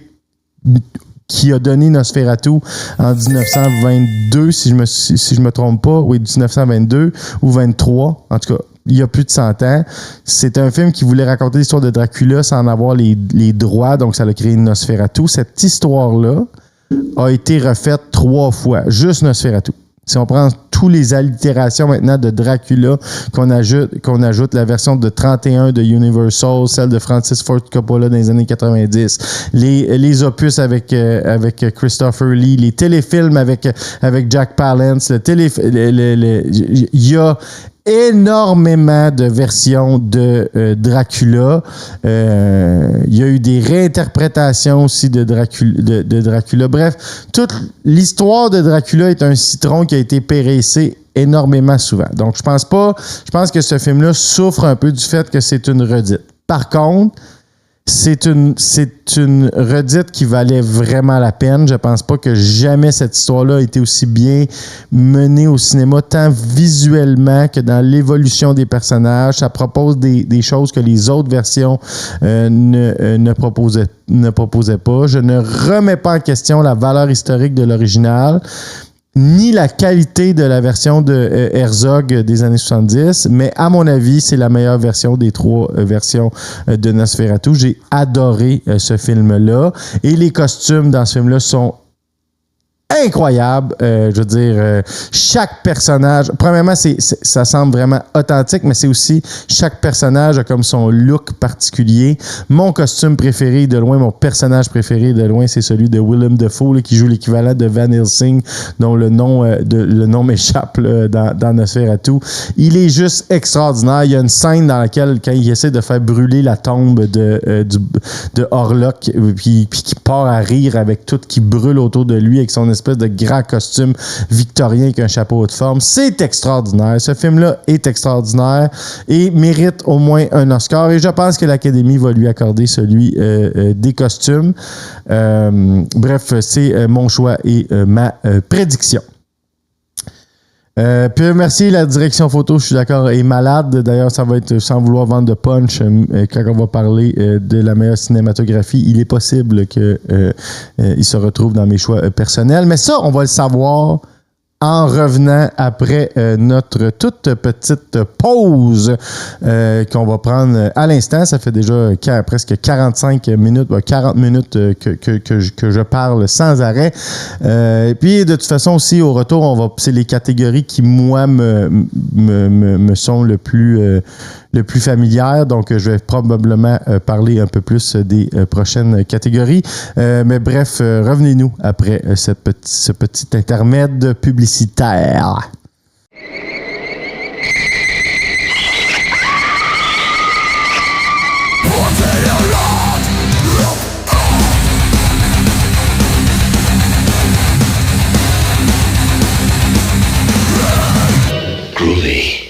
qui a donné Nosferatu en 1922, si je me trompe pas. Oui, 1922 ou 23. En tout cas, il y a plus de 100 ans. C'est un film qui voulait raconter l'histoire de Dracula sans en avoir les droits, donc ça a créé Nosferatu. Cette histoire-là a été refaite 3 fois, juste Nosferatu. Si on prend toutes les allitérations maintenant de Dracula, qu'on ajoute la version de 31 de Universal, celle de Francis Ford Coppola dans les années 90, les opus avec Christopher Lee, les téléfilms avec Jack Palance, il y a énormément de versions de Dracula. Il y a eu des réinterprétations aussi de Dracula. Bref, toute l'histoire de Dracula est un citron qui a été périssé énormément souvent. Donc, je pense que ce film-là souffre un peu du fait que c'est une redite. Par contre, c'est une redite qui valait vraiment la peine. Je pense pas que jamais cette histoire-là a été aussi bien menée au cinéma, tant visuellement que dans l'évolution des personnages. Ça propose des choses que les autres versions ne proposaient pas. Je ne remets pas en question la valeur historique de l'original, ni la qualité de la version de Herzog des années 70, mais à mon avis, c'est la meilleure version des 3 versions de Nosferatu. J'ai adoré ce film-là et les costumes dans ce film-là sont incroyable. Je veux dire, chaque personnage, premièrement, ça semble vraiment authentique, mais c'est aussi chaque personnage a comme son look particulier. Mon costume préféré de loin, mon personnage préféré de loin, c'est celui de Willem Dafoe là, qui joue l'équivalent de Van Helsing, dont le nom m'échappe là, dans Nosferatu. Il est juste extraordinaire. Il y a une scène dans laquelle, quand il essaie de faire brûler la tombe de Orlok, puis qui part à rire avec tout qui brûle autour de lui, avec son espèce de grand costume victorien avec un chapeau de forme. C'est extraordinaire. Ce film-là est extraordinaire et mérite au moins un Oscar. Et je pense que l'Académie va lui accorder celui des costumes. Bref, c'est mon choix et ma prédiction. Puis merci, la direction photo, je suis d'accord, est malade. D'ailleurs, ça va être sans vouloir vendre de punch. Quand on va parler de la meilleure cinématographie, il est possible qu'il se retrouve dans mes choix personnels. Mais ça, on va le savoir en revenant après notre toute petite pause qu'on va prendre à l'instant. Ça fait déjà presque 45 minutes, 40 minutes que je parle sans arrêt. Et puis, de toute façon, aussi, au retour, c'est les catégories qui, moi, me sont le plus familières. Donc, je vais probablement parler un peu plus des prochaines catégories. Mais bref, revenez-nous après ce petit intermède publicitaire. Groovy.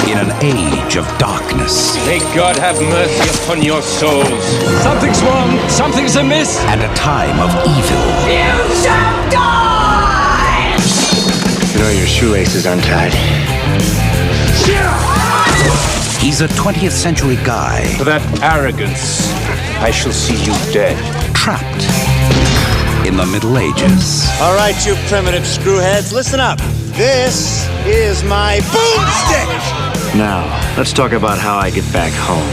In an age of darkness. May God have mercy upon your souls. Something's wrong. Something's amiss. And a time of evil. You shall die! You know your shoelace is untied. He's a 20th century guy. For that arrogance, I shall see you dead. Trapped in the Middle Ages. All right, you primitive screwheads, listen up. This is my boomstick! Now, let's talk about how I get back home.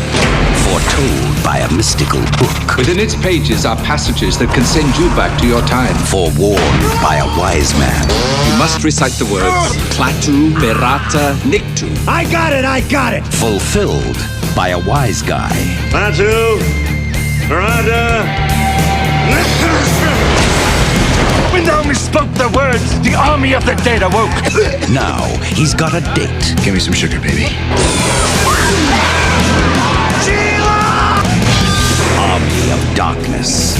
Foretold by a mystical book. Within its pages are passages that can send you back to your time. Forewarned by a wise man. You must recite the words Klaatu, Berata, Nikto. I got it! Fulfilled by a wise guy. Klaatu, Barada. When thou misspoke the words, the army of the dead awoke. Now he's got a date. Give me some sugar, baby. Army of Darkness.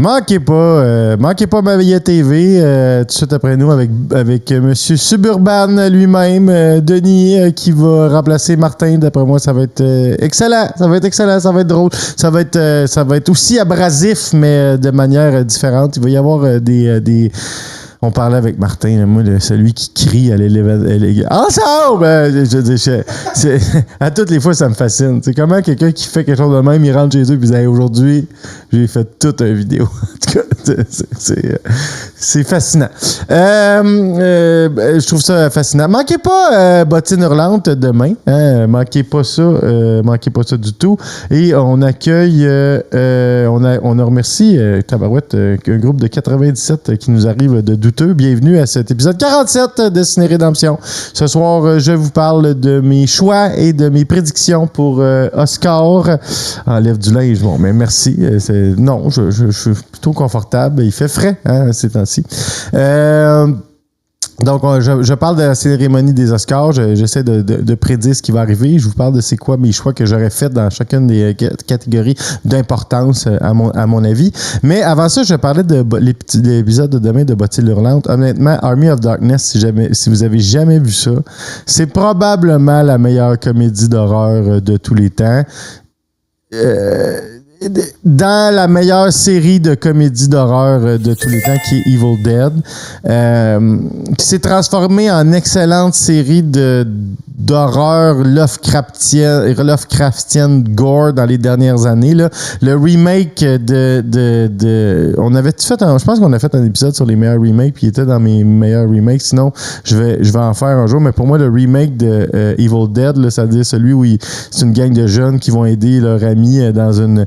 Manquez pas Mavia TV tout de suite après nous avec Monsieur Suburban lui-même, Denis, qui va remplacer Martin. D'après moi, ça va être excellent. Ça va être excellent, ça va être drôle. Ça va être aussi abrasif, mais de manière différente. Il va y avoir des on parlait avec Martin, là, moi, celui qui crie à l'élévateur. Ensemble! À toutes les fois, ça me fascine. C'est comment quelqu'un qui fait quelque chose de même, il rentre chez eux et dit hey, aujourd'hui, j'ai fait toute une vidéo. En tout cas, c'est fascinant. Je trouve ça fascinant. Manquez pas Bottine Hurlante demain. Hein? Manquez pas ça du tout. Et on accueille, on a remercié Tabarouette, un groupe de 97 qui nous arrive de douteux. Bienvenue à cet épisode 47 de Ciné Rédemption. Ce soir, je vous parle de mes choix et de mes prédictions pour Oscar. Enlève du linge. Bon, mais merci. Non, je suis plutôt confortable. Il fait frais ces temps-ci. Donc, je parle de la cérémonie des Oscars. J'essaie de prédire ce qui va arriver. Je vous parle de c'est quoi mes choix que j'aurais fait dans chacune des catégories d'importance, à mon avis. Mais avant ça, je parlais de l'épisode de demain de Bottine Hurlante. Honnêtement, Army of Darkness, si vous avez jamais vu ça, c'est probablement la meilleure comédie d'horreur de tous les temps. Dans la meilleure série de comédies d'horreur de tous les temps, qui est Evil Dead, qui s'est transformée en excellente série d'horreur Lovecraftienne gore dans les dernières années. Là. Le remake on avait fait je pense qu'on a fait un épisode sur les meilleurs remakes, puis il était dans mes meilleurs remakes. Sinon, je vais en faire un jour. Mais pour moi, le remake de Evil Dead, là, c'est-à-dire celui où c'est une gang de jeunes qui vont aider leur ami dans une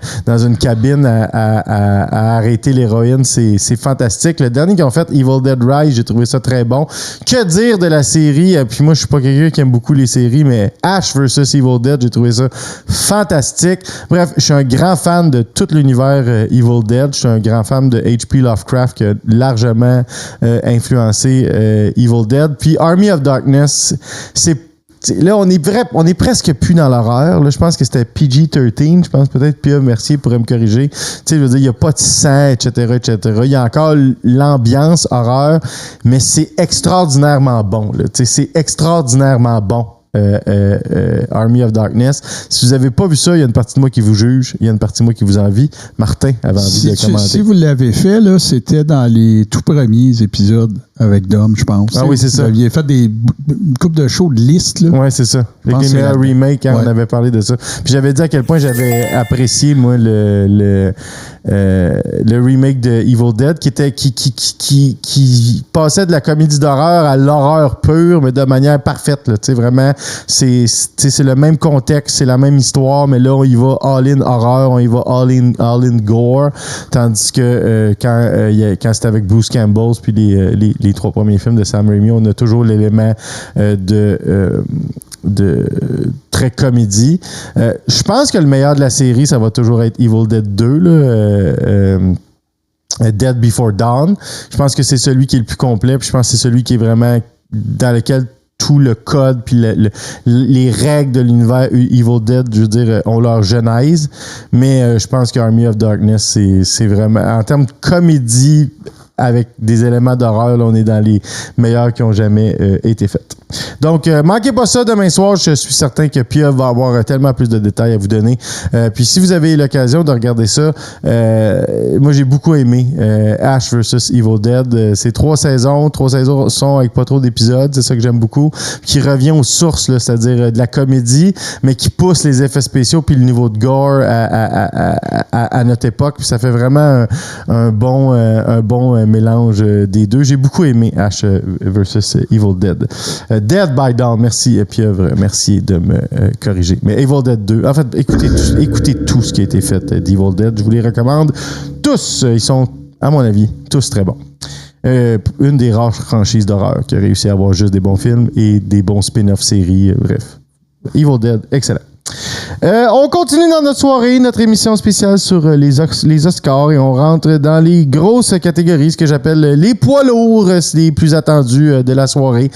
cabine à arrêter l'héroïne, c'est fantastique. Le dernier qu'ils ont fait, Evil Dead Rise, j'ai trouvé ça très bon. Que dire de la série? Puis moi, je suis pas quelqu'un qui aime beaucoup les séries, mais Ash vs Evil Dead, j'ai trouvé ça fantastique. Bref, je suis un grand fan de tout l'univers Evil Dead. Je suis un grand fan de H.P. Lovecraft qui a largement influencé Evil Dead. Puis Army of Darkness, là, on est presque plus dans l'horreur. Là, je pense que c'était PG-13. Je pense peut-être Pierre Mercier pourrait me corriger. Tu sais, je veux dire, il n'y a pas de sang, etc., etc. Il y a encore l'ambiance horreur, mais c'est extraordinairement bon. Là. Tu sais, c'est extraordinairement bon. Army of Darkness. Si vous n'avez pas vu ça, il y a une partie de moi qui vous juge, il y a une partie de moi qui vous envie. Martin avait envie de commenter. Si vous l'avez fait, là, c'était dans les tout premiers épisodes avec Dom, je pense. Ah oui, c'est ça. Vous aviez fait une couple de shows de liste. Oui, c'est ça. Avec les meilleurs remakes, on avait parlé de ça. Puis j'avais dit à quel point j'avais apprécié, moi, le remake de Evil Dead qui passait de la comédie d'horreur à l'horreur pure, mais de manière parfaite. Là, vraiment, c'est le même contexte, c'est la même histoire, mais là, on y va all-in horreur, on y va all-in gore, tandis que quand c'était avec Bruce Campbell puis les 3 premiers films de Sam Raimi, on a toujours l'élément de très comédie. Je pense que le meilleur de la série, ça va toujours être Evil Dead 2, là, Dead Before Dawn. Je pense que c'est celui qui est le plus complet, puis je pense que c'est celui qui est vraiment dans lequel tout le code puis les règles de l'univers Evil Dead, je veux dire, ont leur genèse. Mais je pense qu'Army of Darkness, c'est vraiment, en termes de comédie avec des éléments d'horreur, là, on est dans les meilleurs qui ont jamais été faits. Donc, manquez pas ça demain soir. Je suis certain que Pia va avoir tellement plus de détails à vous donner. Puis si vous avez l'occasion de regarder ça, moi, j'ai beaucoup aimé Ash vs Evil Dead. C'est 3 saisons. 3 saisons sont avec pas trop d'épisodes. C'est ça que j'aime beaucoup. Qui revient aux sources, là, c'est-à-dire de la comédie, mais qui pousse les effets spéciaux puis le niveau de gore à notre époque. Puis ça fait vraiment un bon mélange des deux. J'ai beaucoup aimé Ash vs Evil Dead. Dead by Dawn, merci Pieuvre, merci de me corriger. Mais Evil Dead 2, en fait, écoutez tout ce qui a été fait d'Evil Dead. Je vous les recommande tous. Ils sont, à mon avis, tous très bons. Une des rares franchises d'horreur qui a réussi à avoir juste des bons films et des bons spin-off séries. Bref, Evil Dead, excellent. On continue dans notre soirée, notre émission spéciale sur les Oscars, et on rentre dans les grosses catégories, ce que j'appelle les poids lourds, les plus attendus de la soirée.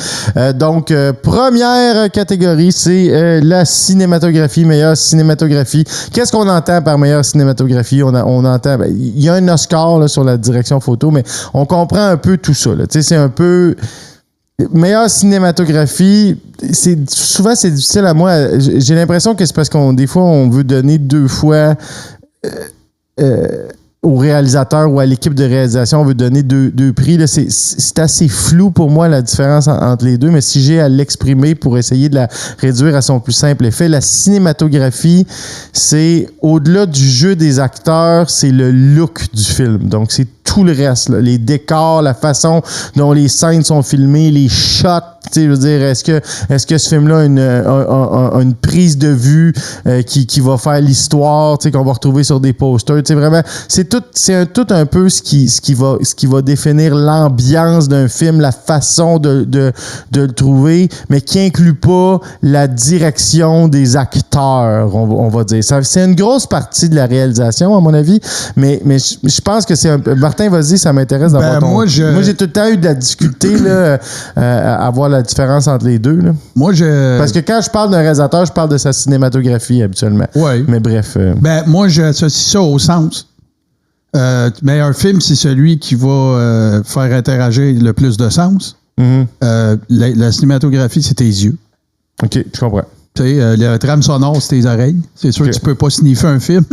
Donc, première catégorie, c'est la cinématographie, meilleure cinématographie. Qu'est-ce qu'on entend par meilleure cinématographie? On entend, il y a un Oscar là, sur la direction photo, mais on comprend un peu tout ça. Tu sais, c'est un peu... Meilleure cinématographie, souvent c'est difficile à moi. J'ai l'impression que c'est parce des fois on veut donner 2 fois au réalisateur ou à l'équipe de réalisation, on veut donner deux prix. Là, c'est assez flou pour moi la différence entre les deux, mais si j'ai à l'exprimer pour essayer de la réduire à son plus simple effet, la cinématographie, c'est au-delà du jeu des acteurs, c'est le look du film. Donc c'est tout le reste, là, les décors, la façon dont les scènes sont filmées, les shots. Je veux dire, est-ce que ce film-là a une prise de vue qui va faire l'histoire, qu'on va retrouver sur des posters. Vraiment, c'est tout un peu ce qui va définir l'ambiance d'un film, la façon de le trouver, mais qui inclut pas la direction des acteurs, on va dire. C'est une grosse partie de la réalisation, à mon avis, mais je pense que c'est un peu... Martin, vas-y, ça m'intéresse d'avoir ton... Moi, j'ai tout le temps eu de la difficulté là, à voir la différence entre les deux. Là. Parce que quand je parle d'un réalisateur, je parle de sa cinématographie habituellement. Oui. Mais bref. Moi, j'associe ça au sens. Meilleur film, c'est celui qui va faire interagir le plus de sens. Mm-hmm. La cinématographie, c'est tes yeux. OK, je comprends. Tu sais, le trame sonore, c'est tes oreilles. C'est sûr Ok. que tu peux pas sniffer un film.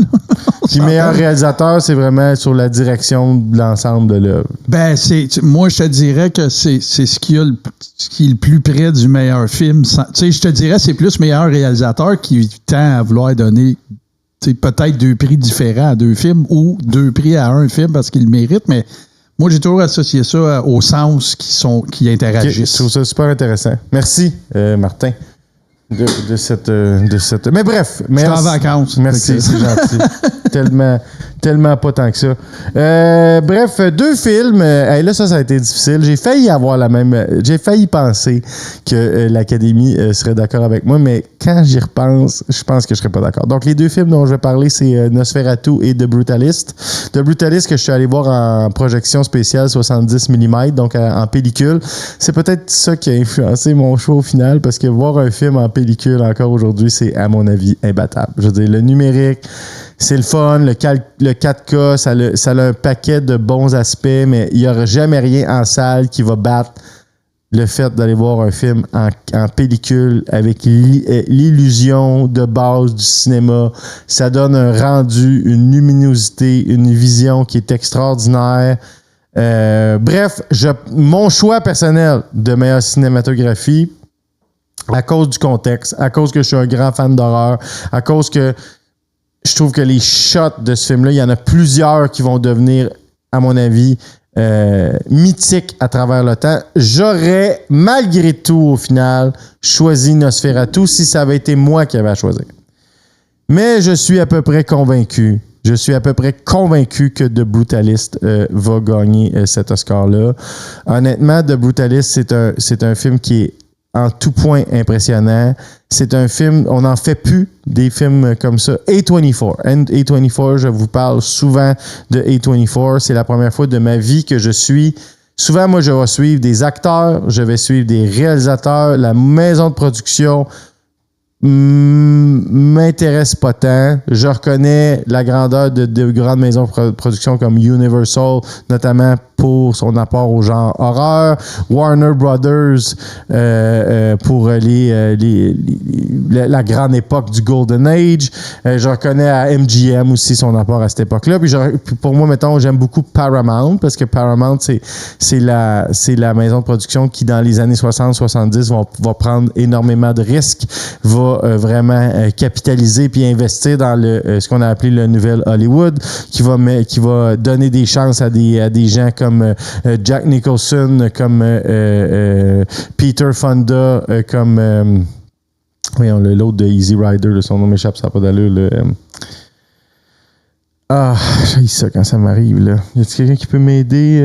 Puis meilleur réalisateur, c'est vraiment sur la direction de l'ensemble de l'œuvre. Ben, moi, je te dirais que c'est ce qui est le plus près du meilleur film. Tu sais, je te dirais c'est plus meilleur réalisateur qui tend à vouloir donner peut-être 2 prix différents à 2 films ou 2 prix à un film parce qu'il le mérite, mais moi, j'ai toujours associé ça au sens qui Ok, interagissent. je trouve ça super intéressant. Merci, Martin, de cette. Mais bref. Je suis en vacances. Merci, c'est gentil. tellement pas tant que ça. Bref, 2 films. Là, ça a été difficile. J'ai failli avoir j'ai failli penser que l'Académie serait d'accord avec moi, mais quand j'y repense, je pense que je serais pas d'accord. Donc, les 2 films dont je vais parler, c'est Nosferatu et The Brutalist. The Brutalist que je suis allé voir en projection spéciale 70 mm, donc en pellicule. C'est peut-être ça qui a influencé mon choix au final, parce que voir un film en pellicule encore aujourd'hui, c'est, à mon avis, imbattable. Je veux dire, le numérique, c'est le fun, le 4K, ça a un paquet de bons aspects, mais il n'y aura jamais rien en salle qui va battre le fait d'aller voir un film en pellicule avec l'illusion de base du cinéma. Ça donne un rendu, une luminosité, une vision qui est extraordinaire. Bref, mon choix personnel de meilleure cinématographie, à cause du contexte, à cause que je suis un grand fan d'horreur, à cause que je trouve que les shots de ce film-là, il y en a plusieurs qui vont devenir, à mon avis, mythiques à travers le temps. J'aurais, malgré tout, au final, choisi Nosferatu si ça avait été moi qui avais à choisir. Mais je suis à peu près convaincu. Que The Brutalist va gagner cet Oscar-là. Honnêtement, The Brutalist, c'est un film qui est en tout point impressionnant. C'est un film, on n'en fait plus des films comme ça. A24, je vous parle souvent de A24. C'est la première fois de ma vie que je suis. Souvent, moi, je vais suivre des acteurs, je vais suivre des réalisateurs, la maison de production m'intéresse pas tant. Je reconnais la grandeur de grandes maisons de production comme Universal, notamment pour son apport au genre horreur. Warner Brothers pour la grande époque du Golden Age. Je reconnais à MGM aussi son apport à cette époque-là. Puis pour moi, mettons, j'aime beaucoup Paramount parce que Paramount, c'est la maison de production qui, dans les années 60-70, va prendre énormément de risques, va vraiment capitaliser puis investir dans ce qu'on a appelé le nouvel Hollywood, qui va donner des chances à des gens comme Jack Nicholson, comme Peter Fonda, comme voyons, l'autre de Easy Rider, son nom m'échappe, ça n'a pas d'allure. J'ai ça quand ça m'arrive, là. Y a-t-il quelqu'un qui peut m'aider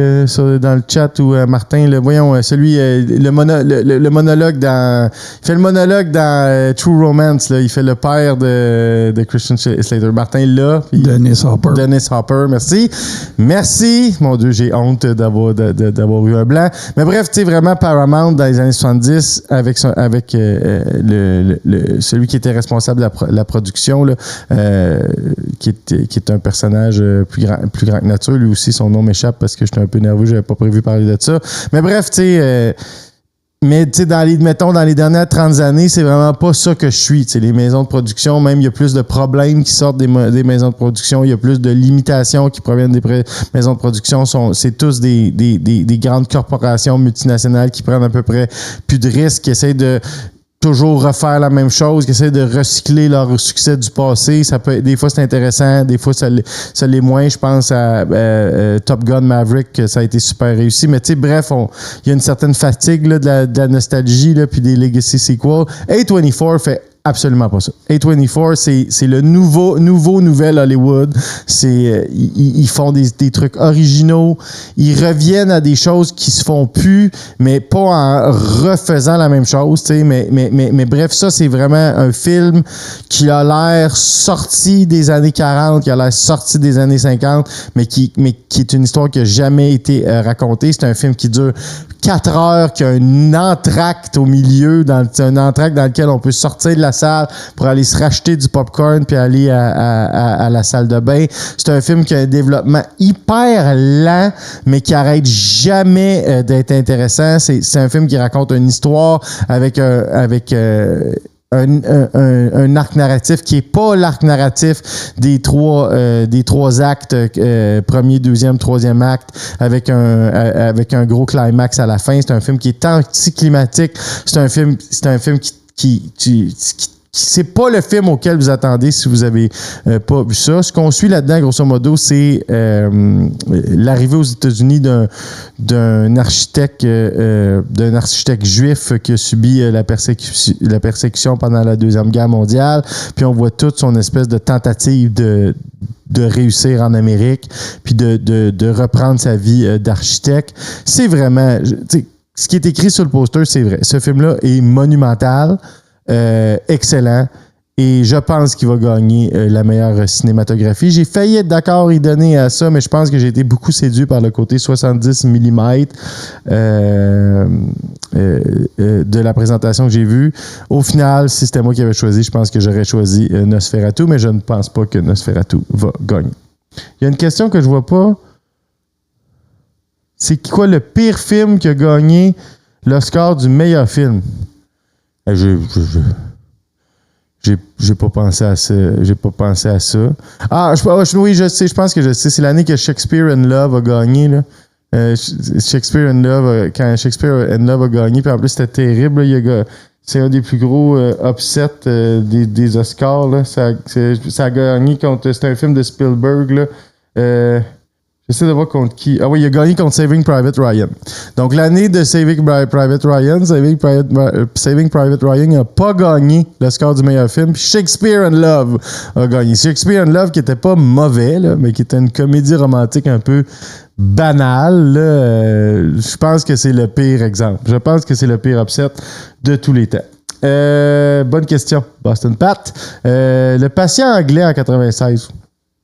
dans le chat ou Martin? Voyons, celui, le monologue dans... Il fait le monologue dans True Romance, là. Il fait le père de Christian Slater. Martin, là. Dennis Hopper, merci. Merci. Mon Dieu, j'ai honte d'avoir eu un blanc. Mais bref, tu sais, vraiment Paramount dans les années 70, avec celui qui était responsable de la production, là, qui est un personnage plus grand que nature. Lui aussi, son nom m'échappe parce que j'étais un peu nerveux, j'avais pas prévu parler de ça. Mais bref, tu sais... dans les dernières 30 années, c'est vraiment pas ça que je suis. T'sais, les maisons de production, même, il y a plus de problèmes qui sortent des maisons de production. Il y a plus de limitations qui proviennent des maisons de production. C'est tous des grandes corporations multinationales qui prennent à peu près plus de risques, qui essayent de toujours refaire la même chose, qui essaient de recycler leur succès du passé. Ça peut, des fois, c'est intéressant, des fois, ça l'est moins. Je pense à Top Gun Maverick, que ça a été super réussi. Mais tu sais, bref, il y a une certaine fatigue là, de la nostalgie, là, puis des legacy sequels. A24 fait absolument pas ça. A24, c'est le nouvel Hollywood. Ils font des trucs originaux. Ils reviennent à des choses qui se font plus, mais pas en refaisant la même chose. Mais bref, ça, c'est vraiment un film qui a l'air sorti des années 40, qui a l'air sorti des années 50, mais qui est une histoire qui n'a jamais été racontée. C'est un film qui dure 4 heures, qui a un entracte au milieu, un entracte dans lequel on peut sortir de la salle pour aller se racheter du popcorn puis aller à la salle de bain. C'est un film qui a un développement hyper lent, mais qui arrête jamais d'être intéressant. C'est un film qui raconte une histoire avec un arc narratif qui est pas l'arc narratif des trois actes, premier, deuxième, troisième acte, avec un gros climax à la fin. C'est un film qui est anticlimatique. C'est un film qui c'est pas le film auquel vous attendez si vous avez pas vu ça. Ce qu'on suit là-dedans, grosso modo, c'est l'arrivée aux États-Unis d'un architecte juif qui a subi la persécution pendant la Deuxième Guerre mondiale. Puis on voit toute son espèce de tentative de réussir en Amérique, puis de reprendre sa vie d'architecte. C'est vraiment... Ce qui est écrit sur le poster, c'est vrai. Ce film-là est monumental. Excellent, et je pense qu'il va gagner la meilleure cinématographie. J'ai failli être d'accord y donner à ça, mais je pense que j'ai été beaucoup séduit par le côté 70 mm de la présentation que j'ai vue. Au final, si c'était moi qui avais choisi, je pense que j'aurais choisi Nosferatu, mais je ne pense pas que Nosferatu va gagner. Il y a une question que je vois pas. C'est quoi le pire film qui a gagné l'Oscar du meilleur film? J'ai pas pensé à ça. Ah, oui, je sais. Je pense que je sais. C'est l'année que Shakespeare in Love a gagné. Là. Shakespeare in Love, quand Shakespeare in Love a gagné, puis en plus c'était terrible. Là, c'est un des plus gros upsets des Oscars. Là. Ça a gagné contre. C'était un film de Spielberg. Là. J'essaie de voir contre qui. Ah oui, il a gagné contre Saving Private Ryan. Donc, l'année de Saving Private Ryan, Saving Private Ryan n'a pas gagné le score du meilleur film. Puis Shakespeare in Love a gagné. Shakespeare in Love qui était pas mauvais, là, mais qui était une comédie romantique un peu banale. Je pense que c'est le pire exemple. Je pense que c'est le pire upset de tous les temps. Bonne question, Boston Pat. Le patient anglais en 96.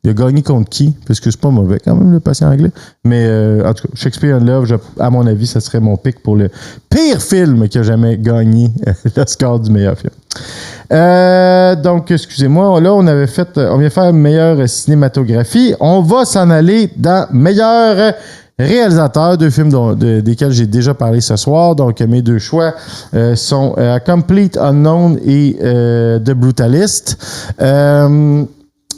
Il a gagné contre qui? Parce que c'est pas mauvais quand même, le patient anglais. Mais en tout cas, Shakespeare in Love, à mon avis, ça serait mon pick pour le pire film qui a jamais gagné le score du meilleur film. Donc, excusez-moi, là, on vient faire meilleure cinématographie. On va s'en aller dans meilleur réalisateur, deux films desquels j'ai déjà parlé ce soir. Donc, mes deux choix sont Complete Unknown et The Brutalist.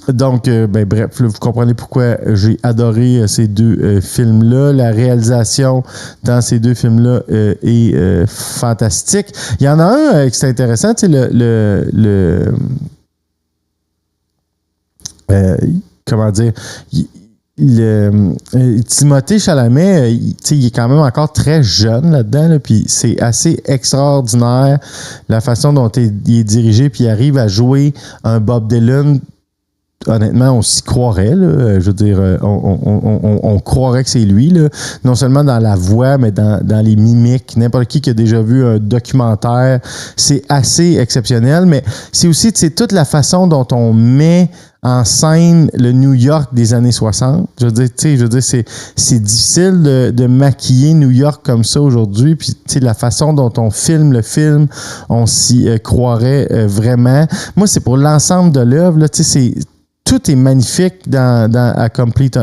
Donc, bref, vous comprenez pourquoi j'ai adoré ces deux films-là. La réalisation dans ces deux films-là est fantastique. Il y en a un qui est intéressant, tu sais, comment dire... Timothée Chalamet, il est quand même encore très jeune là-dedans, là, puis c'est assez extraordinaire la façon dont il est dirigé, puis il arrive à jouer un Bob Dylan. Honnêtement, on s'y croirait. Là. Je veux dire, on croirait que c'est lui. Là. Non seulement dans la voix, mais dans les mimiques. N'importe qui a déjà vu un documentaire, c'est assez exceptionnel. Mais c'est aussi toute la façon dont on met en scène le New York des années 60. Je veux dire, c'est difficile de maquiller New York comme ça aujourd'hui. Puis, la façon dont on filme le film, on s'y croirait vraiment. Moi, c'est pour l'ensemble de l'œuvre. Là, tout est magnifique dans Complete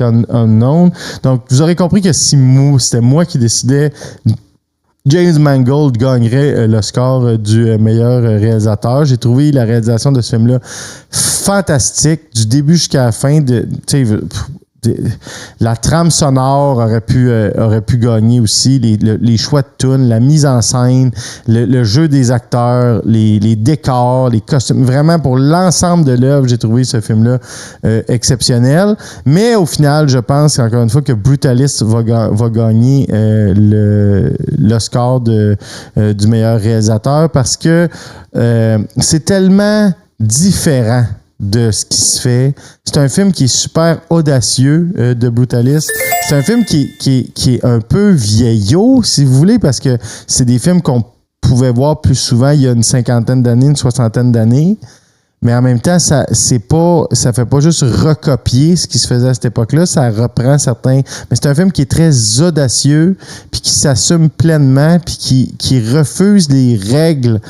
Unknown. Donc, vous aurez compris que si c'était moi qui décidais, James Mangold gagnerait le score du meilleur réalisateur. J'ai trouvé la réalisation de ce film-là fantastique, du début jusqu'à la fin. La trame sonore aurait pu gagner aussi, les choix de tunes, la mise en scène, le jeu des acteurs, les décors, les costumes. Vraiment, pour l'ensemble de l'œuvre, j'ai trouvé ce film-là exceptionnel. Mais au final, je pense encore une fois que Brutalist va gagner le score du meilleur réalisateur parce que c'est tellement différent de ce qui se fait. C'est un film qui est super audacieux, de Brutalist. C'est un film qui est un peu vieillot, si vous voulez, parce que c'est des films qu'on pouvait voir plus souvent il y a une cinquantaine d'années, une soixantaine d'années. Mais en même temps, ça fait pas juste recopier ce qui se faisait à cette époque-là, ça reprend certains... Mais c'est un film qui est très audacieux, puis qui s'assume pleinement, puis qui refuse les règles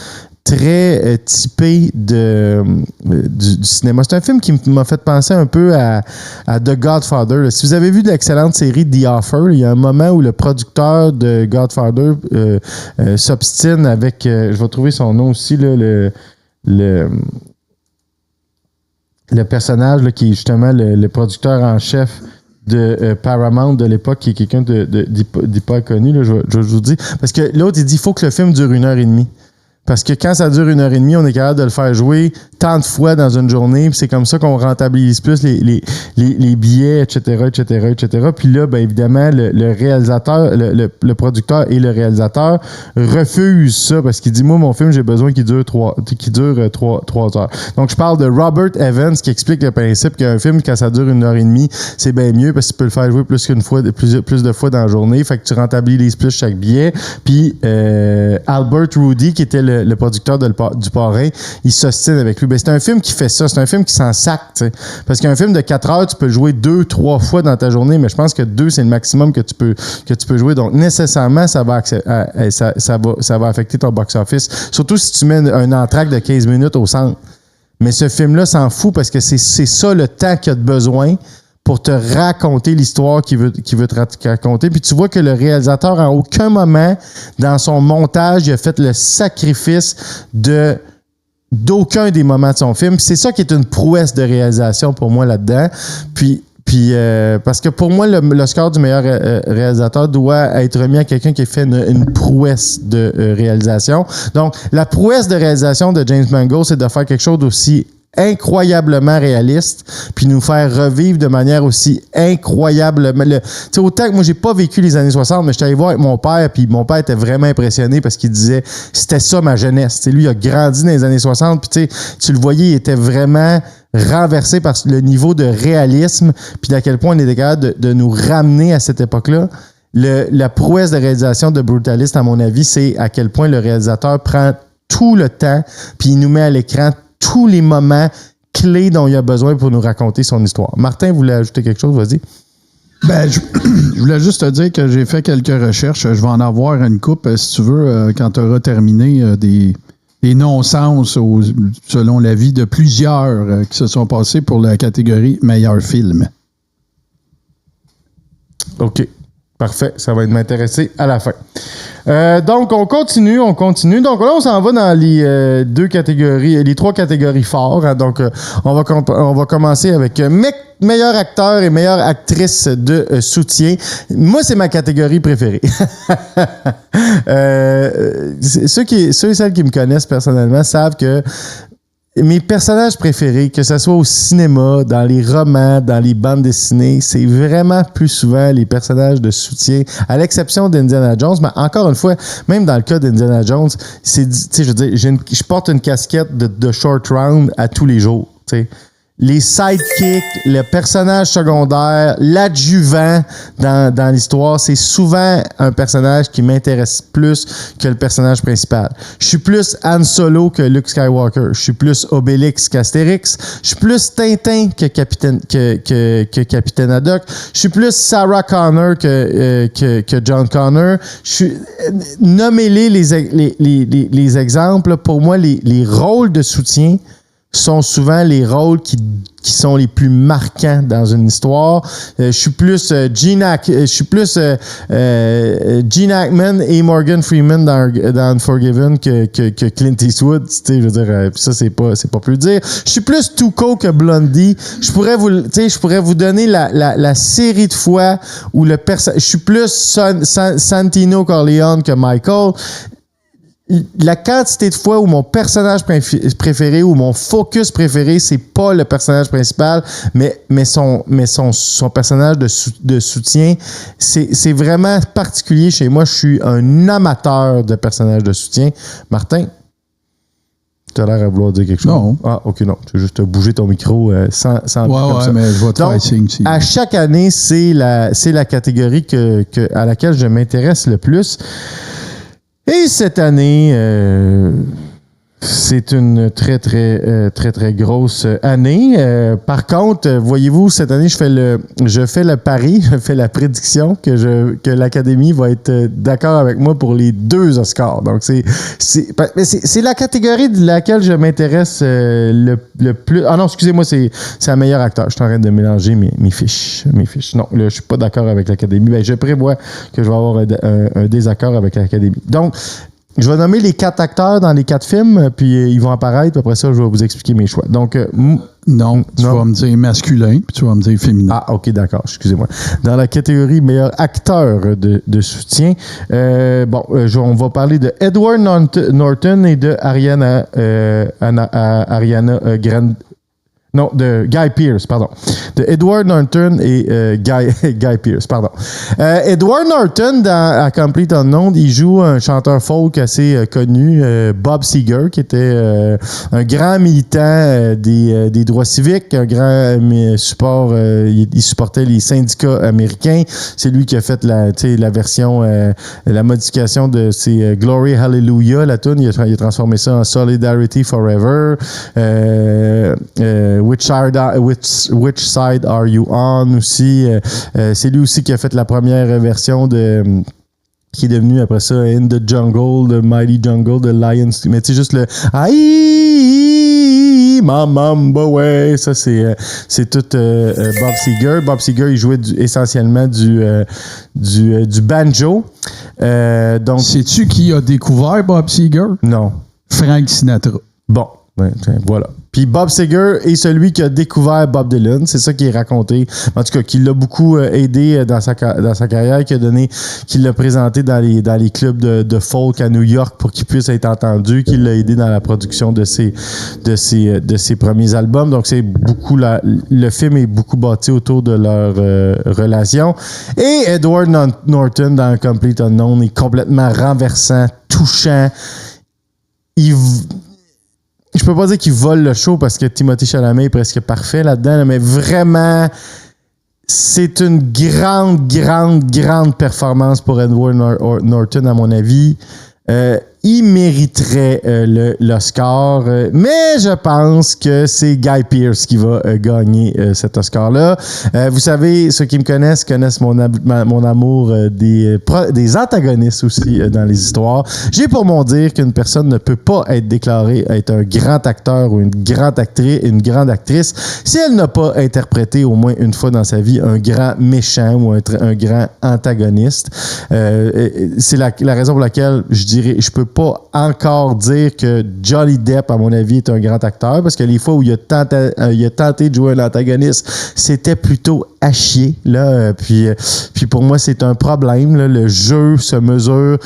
très typé du cinéma. C'est un film qui m'a fait penser un peu à The Godfather. Là. Si vous avez vu l'excellente série The Offer, il y a un moment où le producteur de Godfather s'obstine avec, je vais trouver son nom aussi, là, le personnage là, qui est justement le producteur en chef de Paramount de l'époque, qui est quelqu'un d'hyper connu, là, je vous dis. Parce que l'autre, il dit il faut que le film dure 1h30. Parce que quand ça dure 1h30, on est capable de le faire jouer tant de fois dans une journée, puis c'est comme ça qu'on rentabilise plus les billets, etc., etc., etc. Puis là, ben évidemment, le réalisateur, le producteur et le réalisateur refusent ça parce qu'il dit, moi, mon film, j'ai besoin qu'il dure 3 heures. Donc, je parle de Robert Evans qui explique le principe qu'un film, quand ça dure 1h30, c'est bien mieux parce que tu peux le faire jouer plus de fois dans la journée. Fait que tu rentabilises plus chaque billet. Puis, Albert Rudy, qui était le producteur du Parrain, il s'ostine avec lui. Ben, c'est un film qui fait ça. C'est un film qui s'en sac, t'sais. Parce qu'un film de 4 heures, tu peux le jouer 2-3 fois dans ta journée, mais je pense que 2, c'est le maximum que tu peux jouer. Donc, nécessairement, ça va affecter ton box-office. Surtout si tu mets un entracte de 15 minutes au centre. Mais ce film-là s'en fout parce que c'est ça le temps qu'il a de besoin pour te raconter l'histoire qu'il veut te raconter. Puis tu vois que le réalisateur, en aucun moment, dans son montage, il a fait le sacrifice d'aucun des moments de son film. C'est ça qui est une prouesse de réalisation pour moi là-dedans. Puis parce que pour moi, le score du meilleur réalisateur doit être remis à quelqu'un qui a fait une prouesse de réalisation. Donc, la prouesse de réalisation de James Mangold, c'est de faire quelque chose d'aussi incroyablement réaliste, puis nous faire revivre de manière aussi incroyablement... Tu sais, autant que moi, j'ai pas vécu les années 60, mais j'étais allé voir avec mon père, puis mon père était vraiment impressionné parce qu'il disait c'était ça ma jeunesse. Tu sais, lui, il a grandi dans les années 60, puis tu le voyais, il était vraiment renversé par le niveau de réalisme, puis à quel point on était capable de nous ramener à cette époque-là. La prouesse de réalisation de Brutalist, à mon avis, c'est à quel point le réalisateur prend tout le temps, puis il nous met à l'écran tous les moments clés dont il a besoin pour nous raconter son histoire. Martin voulait ajouter quelque chose, vas-y. Ben, je voulais juste te dire que j'ai fait quelques recherches. Je vais en avoir une coupe, si tu veux, quand tu auras terminé des non-sens selon l'avis de plusieurs qui se sont passés pour la catégorie meilleur film. OK. Parfait, ça va m'intéresser à la fin. Donc, on continue. Donc là, on s'en va dans les les 3 catégories fortes. Hein. Donc, on va commencer avec meilleur acteur et meilleure actrice de soutien. Moi, c'est ma catégorie préférée. Ceux et celles qui me connaissent personnellement savent que mes personnages préférés, que ce soit au cinéma, dans les romans, dans les bandes dessinées, c'est vraiment plus souvent les personnages de soutien, à l'exception d'Indiana Jones. Mais encore une fois, même dans le cas d'Indiana Jones, je veux dire, je porte une casquette de short round à tous les jours. T'sais. Les sidekicks, le personnage secondaire, l'adjuvant dans l'histoire, c'est souvent un personnage qui m'intéresse plus que le personnage principal. Je suis plus Han Solo que Luke Skywalker. Je suis plus Obélix qu'Astérix. Je suis plus Tintin que Capitaine Haddock. Je suis plus Sarah Connor que John Connor. Nommez-les les exemples. Pour moi, les rôles de soutien sont souvent les rôles qui sont les plus marquants dans une histoire. Je suis plus Gene Hackman et Morgan Freeman dans Unforgiven que Clint Eastwood. Je veux dire, ça c'est pas plus dire. Je suis plus Tuco que Blondie. Je pourrais vous donner la série de fois où je suis plus Santino Corleone que Michael. La quantité de fois où mon personnage préféré ou mon focus préféré, c'est pas le personnage principal, mais son personnage de soutien, c'est vraiment particulier chez moi. Je suis un amateur de personnages de soutien. Martin, tu as l'air à vouloir dire quelque chose? Non. Ah, OK, non. Tu as juste bougé ton micro sans comme ça. Mais je vais te faire signe aussi. À chaque année, c'est la catégorie à laquelle je m'intéresse le plus. Et cette année, C'est une très, très grosse année. Par contre, voyez-vous, cette année, je fais le pari, je fais la prédiction que l'Académie va être d'accord avec moi pour les 2 Oscars. Donc, c'est la catégorie de laquelle je m'intéresse le plus. Ah non, excusez-moi, c'est un meilleur acteur. Je suis en train de mélanger mes fiches. Non, là, je suis pas d'accord avec l'Académie. Ben, je prévois que je vais avoir un désaccord avec l'Académie. Donc, je vais nommer les 4 acteurs dans les 4 films, puis ils vont apparaître, puis après ça, je vais vous expliquer mes choix. Donc, non, tu vas me dire masculin, puis tu vas me dire féminin. Ah, OK, d'accord, excusez-moi. Dans la catégorie meilleur acteur de soutien, on va parler de Edward Norton et de Ariana Grande. Non, de Guy Pearce, pardon. De Edward Norton et Guy Pearce, pardon. Edward Norton, dans A Complete Unknown, il joue un chanteur folk assez connu, Bob Seger, qui était un grand militant des droits civiques, un grand support, il supportait les syndicats américains. C'est lui qui a fait la version, la modification de ses Glory Hallelujah, la tune. Il a transformé ça en Solidarity Forever. Which Side Are You On aussi. C'est lui aussi qui a fait la première version qui est devenue après ça In the Jungle, The Mighty Jungle, The Lions. Mais tu sais, juste le Aïe, ma mamba, ouais. Ça, c'est tout Bob Seger. Bob Seger, il jouait essentiellement du banjo. Donc, sais-tu qui a découvert Bob Seger? Non. Frank Sinatra. Bon. Ouais, voilà. Puis Bob Seger est celui qui a découvert Bob Dylan. C'est ça qui est raconté. En tout cas, qui l'a beaucoup aidé dans sa carrière, qui l'a présenté dans les clubs de folk à New York pour qu'il puisse être entendu, qui l'a aidé dans la production de ses premiers albums. Donc, c'est beaucoup le film est beaucoup bâti autour de leur relation. Et Edward Norton dans Complete Unknown est complètement renversant, touchant. Je peux pas dire qu'il vole le show parce que Timothée Chalamet est presque parfait là-dedans, mais vraiment, c'est une grande performance pour Edward Norton, à mon avis. Il mériterait l'Oscar, mais je pense que c'est Guy Pearce qui va gagner cet Oscar-là. Vous savez, ceux qui me connaissent mon amour des antagonistes aussi dans les histoires. J'ai pour mon dire qu'une personne ne peut pas être déclarée être un grand acteur ou une grande actrice si elle n'a pas interprété au moins une fois dans sa vie un grand méchant ou un grand antagoniste. C'est la raison pour laquelle je peux pas encore dire que Johnny Depp, à mon avis, est un grand acteur, parce que les fois où il a tenté de jouer un antagoniste, c'était plutôt à chier, là. Puis pour moi, c'est un problème, là. Le jeu se mesure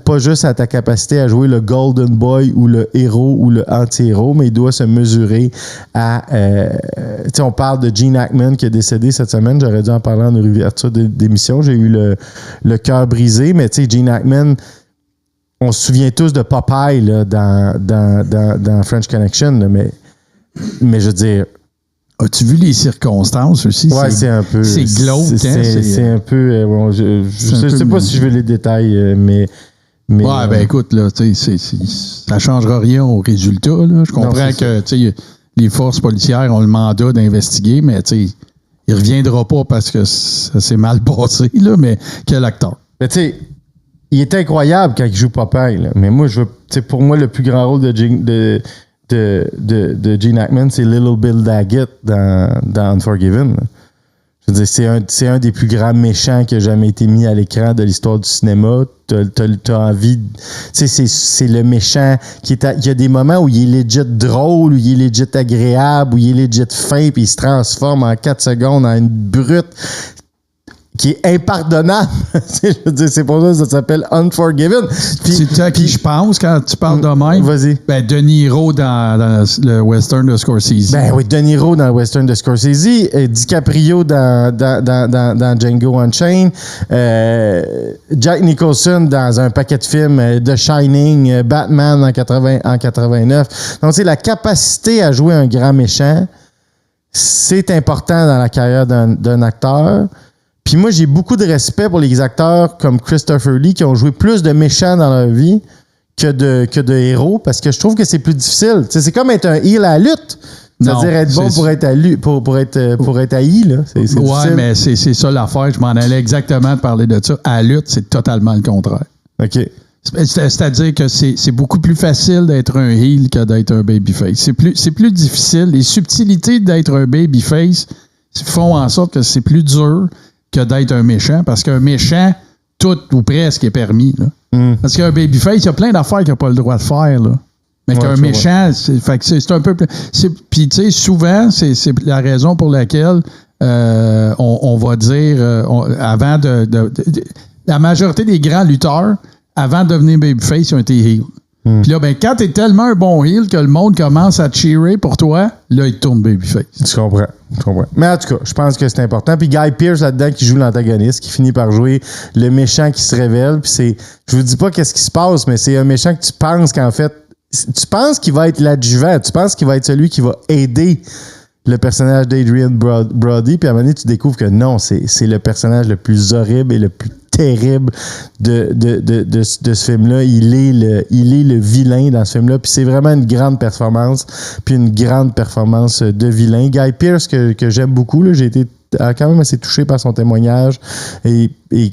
pas juste à ta capacité à jouer le Golden Boy ou le héros ou le anti-héros, mais il doit se mesurer à... tu sais, on parle de Gene Hackman qui est décédé cette semaine. J'aurais dû en parler en ouverture d'émission. J'ai eu le cœur brisé, mais tu sais, Gene Hackman... On se souvient tous de Popeye là, dans French Connection, là, mais je veux dire... As-tu vu les circonstances aussi? Ouais, c'est un peu... C'est glauque. C'est un peu... bon, je sais pas si je veux les détails, mais ouais, ben écoute, là, ça changera rien au résultat. Là. Je comprends que les forces policières ont le mandat d'investiguer, mais il reviendra pas parce que ça s'est mal passé, là, mais quel acteur? Mais tu sais... Il est incroyable quand il joue Popeye, là. Mais moi, pour moi, le plus grand rôle de Gene Hackman, c'est Little Bill Daggett dans Unforgiven. Là. Je veux dire, c'est un des plus grands méchants qui a jamais été mis à l'écran de l'histoire du cinéma. T'as envie... Tu sais, c'est le méchant il y a des moments où il est legit drôle, où il est legit agréable, où il est legit fin, puis il se transforme en 4 secondes en une brute qui est impardonnable. Je veux dire, c'est pour ça que ça s'appelle Unforgiven. C'est à qui je pense quand tu parles de même? Vas-y. Ben, De Niro dans le western de Scorsese. Ben oui, De Niro dans le western de Scorsese, DiCaprio dans Django Unchained, Jack Nicholson dans un paquet de films, The Shining, Batman en 89. Donc, c'est la capacité à jouer un grand méchant, c'est important dans la carrière d'un acteur. Puis moi, j'ai beaucoup de respect pour les acteurs comme Christopher Lee qui ont joué plus de méchants dans leur vie que de héros parce que je trouve que c'est plus difficile. T'sais, c'est comme être un heel à la lutte. C'est-à-dire être bon pour être haï, là. C'est difficile. Mais c'est ça l'affaire. Je m'en allais exactement de parler de ça. À la lutte, c'est totalement le contraire. OK. C'est-à-dire que c'est beaucoup plus facile d'être un heel que d'être un babyface. C'est plus difficile. Les subtilités d'être un babyface font en sorte que c'est plus dur que d'être un méchant, parce qu'un méchant, tout ou presque est permis. Là. Parce qu'un babyface, il y a plein d'affaires qu'il n'a pas le droit de faire. Là. Mais qu'un méchant, c'est un peu plus... Puis, tu sais, souvent, c'est la raison pour laquelle on va dire, avant la majorité des grands lutteurs, avant de devenir babyface, ils ont été heel. Puis là, ben, quand t'es tellement un bon heel que le monde commence à cheerer pour toi, là, il tourne babyface. Je comprends. Mais en tout cas, je pense que c'est important. Puis Guy Pearce, là-dedans, qui joue l'antagoniste, qui finit par jouer le méchant qui se révèle. Puis c'est... Je vous dis pas qu'est-ce qui se passe, mais c'est un méchant que tu penses qu'en fait... Tu penses qu'il va être l'adjuvant. Tu penses qu'il va être celui qui va aider le personnage d'Adrian Brody. Puis à un moment donné, tu découvres que non, c'est le personnage le plus horrible et le plus terrible de ce film-là. Il est le vilain dans ce film-là. Puis c'est vraiment une grande performance. Puis une grande performance de vilain. Guy Pearce, que j'aime beaucoup, là, j'ai été quand même assez touché par son témoignage et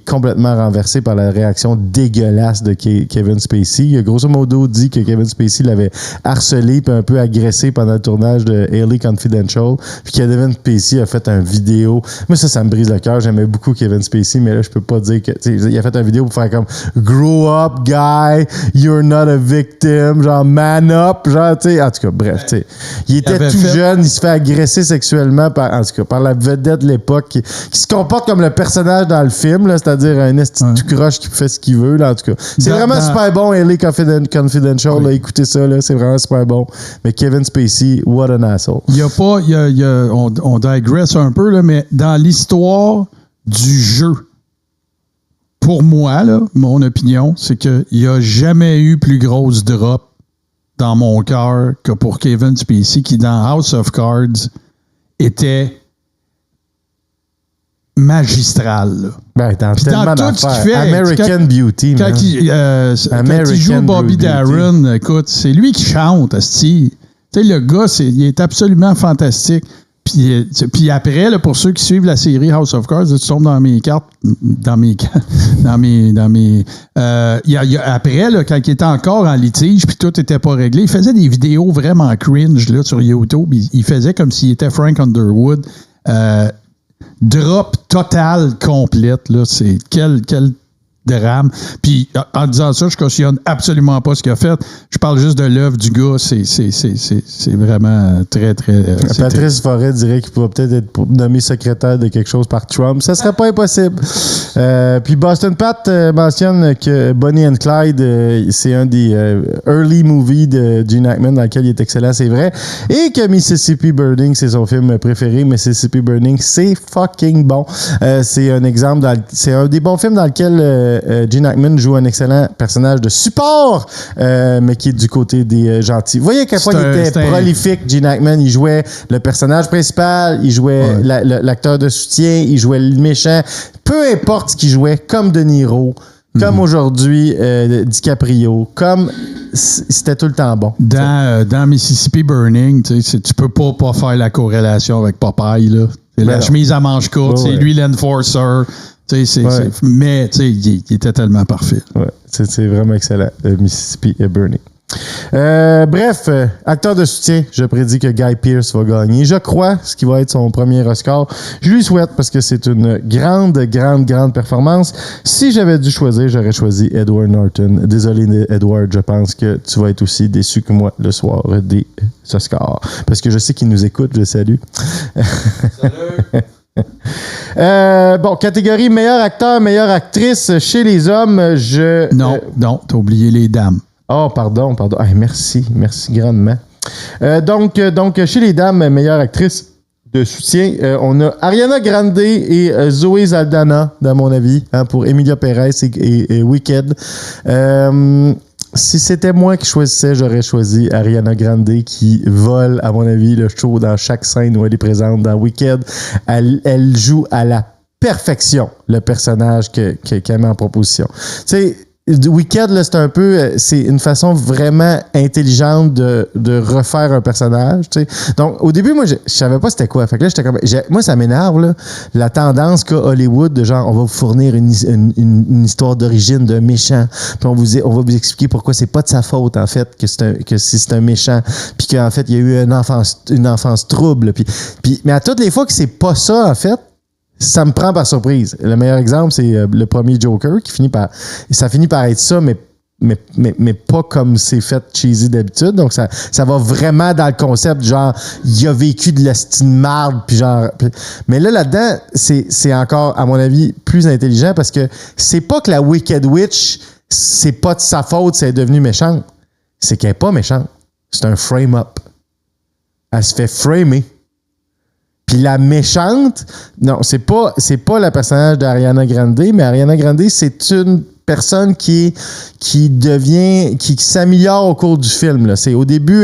complètement renversé par la réaction dégueulasse de Kevin Spacey. Il a grosso modo dit que Kevin Spacey l'avait harcelé puis un peu agressé pendant le tournage de LA Confidential. Puis Kevin Spacey a fait une vidéo. Moi, ça me brise le cœur. J'aimais beaucoup Kevin Spacey, mais là, je peux pas dire que... Il a fait une vidéo pour faire comme « Grow up, guy. You're not a victim. » Genre « Man up. » Genre, tu sais... En tout cas, bref, tu sais. Il était tout jeune. Il se fait agresser sexuellement par la vedette de l'époque qui se comporte comme le personnage dans le film. Là, c'est-à-dire un esti tout croche qui fait ce qu'il veut, là, en tout cas. C'est vraiment super bon, LA Confidential, là, écoutez ça, là, c'est vraiment super bon. Mais Kevin Spacey, what an asshole. On digresse un peu, là, mais dans l'histoire du jeu, pour moi, là, mon opinion, c'est qu'il n'y a jamais eu plus grosse drop dans mon cœur que pour Kevin Spacey, qui, dans House of Cards, était magistral. Là. Ben, dans tellement tout ce qu'il d'affaires. fait. American Beauty, quand il joue Bobby Darin, écoute, c'est lui qui chante, asti. Tu sais, le gars, il est absolument fantastique. Puis après, là, pour ceux qui suivent la série House of Cards, tu tombes dans mes cartes, après, là, quand il était encore en litige puis tout n'était pas réglé, il faisait des vidéos vraiment cringe là, sur YouTube. Il faisait comme s'il était Frank Underwood. Drop total complète, là. C'est quel drame. Puis en disant ça, je cautionne absolument pas ce qu'il a fait. Je parle juste de l'œuvre du gars. C'est vraiment très, très... Patrice Forêt dirait qu'il pourrait peut-être être nommé secrétaire de quelque chose par Trump. Ça serait pas impossible. Puis Boston Pat mentionne que Bonnie and Clyde, c'est un des early movies de Gene Hackman dans lequel il est excellent, c'est vrai. Et que Mississippi Burning, c'est son film préféré. Mississippi Burning, c'est fucking bon. C'est un exemple, c'est un des bons films dans lequel Gene Hackman joue un excellent personnage de support, mais qui est du côté des gentils. Vous voyez à quel point il était prolifique, Gene Hackman. Il jouait le personnage principal, il jouait l'acteur de soutien, il jouait le méchant. Peu importe ce qu'il jouait, comme De Niro, comme aujourd'hui DiCaprio, comme c'était tout le temps bon. Dans Mississippi Burning, tu peux pas faire la corrélation avec Popeye. Là. C'est la chemise à manches courtes, c'est lui l'enforcer. Mais il était tellement parfait. Ouais, c'est vraiment excellent, Mississippi Burning. Bref, acteur de soutien, je prédis que Guy Pearce va gagner. Je crois ce qui va être son premier Oscar. Je lui souhaite parce que c'est une grande performance. Si j'avais dû choisir, j'aurais choisi Edward Norton. Désolé, Edward, je pense que tu vas être aussi déçu que moi le soir des Oscars. Parce que je sais qu'il nous écoute, je le salue. Salut! Bon, catégorie meilleur acteur, meilleure actrice chez les hommes, Non, t'as oublié les dames. Oh, pardon. Hey, merci grandement. Donc, chez les dames, meilleure actrice de soutien, on a Ariana Grande et Zoé Saldana, dans mon avis, pour Emilia Pérez et Wicked. Si c'était moi qui choisissais, j'aurais choisi Ariana Grande qui vole, à mon avis, le show dans chaque scène où elle est présente dans Wicked. Elle joue à la perfection le personnage qu'elle met en proposition. Tu sais, Wicked, là, c'est une façon vraiment intelligente de refaire un personnage, tu sais. Donc, au début, moi, je savais pas c'était quoi. Fait que là, j'étais comme, moi, ça m'énerve, là, la tendance qu'a Hollywood de genre, on va vous fournir une histoire d'origine d'un méchant, puis on va vous expliquer pourquoi c'est pas de sa faute, en fait, que c'est un méchant, puis qu'en fait, il y a eu une enfance trouble, puis, mais à toutes les fois que c'est pas ça, en fait, ça me prend par surprise. Le meilleur exemple, c'est le premier Joker ça finit par être ça, mais pas comme c'est fait cheesy d'habitude. Donc, ça va vraiment dans le concept, genre, il a vécu de l'estime marde, puis genre... mais là-dedans, c'est encore, à mon avis, plus intelligent parce que c'est pas que la Wicked Witch, c'est pas de sa faute si elle est devenue méchante. C'est qu'elle est pas méchante. C'est un frame-up. Elle se fait framer. Puis la méchante, non, c'est pas le personnage d'Ariana Grande, mais Ariana Grande, c'est une personne qui s'améliore au cours du film, là. C'est au début,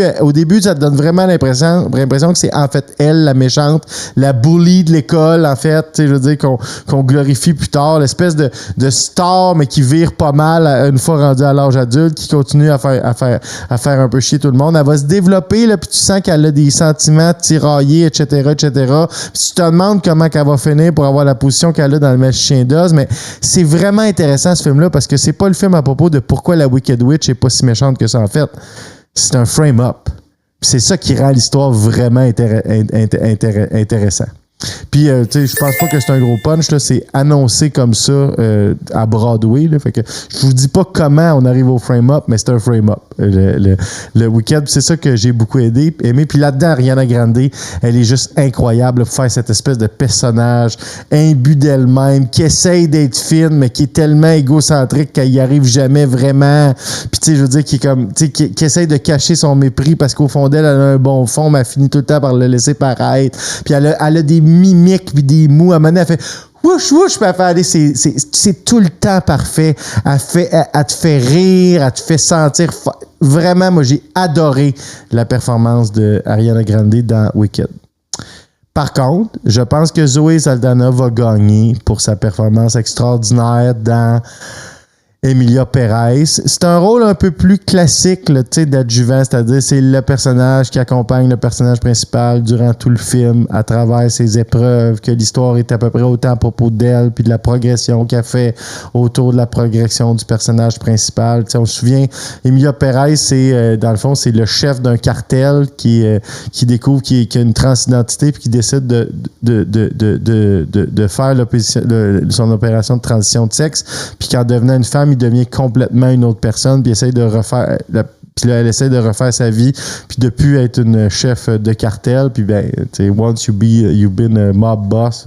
ça te donne vraiment l'impression que c'est en fait elle, la méchante, la bully de l'école, en fait, tu sais, je veux dire, qu'on glorifie plus tard, l'espèce de star, mais qui vire pas mal une fois rendue à l'âge adulte, qui continue à faire un peu chier tout le monde. Elle va se développer, là, puis tu sens qu'elle a des sentiments tiraillés, etc., etc. Puis tu te demandes comment qu'elle va finir pour avoir la position qu'elle a dans le match chien d'os, mais c'est vraiment intéressant, ce film-là, parce que c'est pas le film à propos de pourquoi la Wicked Witch est pas si méchante que ça, en fait. C'est un frame-up. C'est ça qui rend l'histoire vraiment intéressant. Puis, tu sais, je pense pas que c'est un gros punch, là. C'est annoncé comme ça à Broadway, là. Fait que je vous dis pas comment on arrive au frame-up, mais c'est un frame-up. Le Wicked, c'est ça que j'ai beaucoup aimé. Puis là-dedans, Ariana Grande, elle est juste incroyable pour faire cette espèce de personnage imbu d'elle-même, qui essaye d'être fine, mais qui est tellement égocentrique qu'elle y arrive jamais vraiment. Puis, tu sais, je veux dire, qui est comme, tu sais, qui essaye de cacher son mépris parce qu'au fond d'elle, elle a un bon fond, mais elle finit tout le temps par le laisser paraître. Puis elle a des mimiques puis des mots. À un moment donné, elle fait wouch, wouch, puis elle fait aller. C'est tout le temps parfait. Elle te fait rire, elle te fait sentir. Vraiment, moi, j'ai adoré la performance de Ariana Grande dans Wicked. Par contre, je pense que Zoé Saldana va gagner pour sa performance extraordinaire dans Emilia Pérez. C'est un rôle un peu plus classique, tu sais, d'adjuvant, c'est-à-dire c'est le personnage qui accompagne le personnage principal durant tout le film à travers ses épreuves, que l'histoire est à peu près autant à propos d'elle, puis de la progression qu'elle fait autour de la progression du personnage principal. Tu sais, on se souvient, Emilia Pérez, c'est dans le fond, c'est le chef d'un cartel qui découvre qu'il a une transidentité puis qui décide de faire son opération de transition de sexe, puis qu'en devenant une femme, il devient complètement une autre personne, puis essaye de refaire puis là, elle essaie de refaire sa vie, puis de plus être une chef de cartel, puis ben, tu sais, once you've been a mob boss,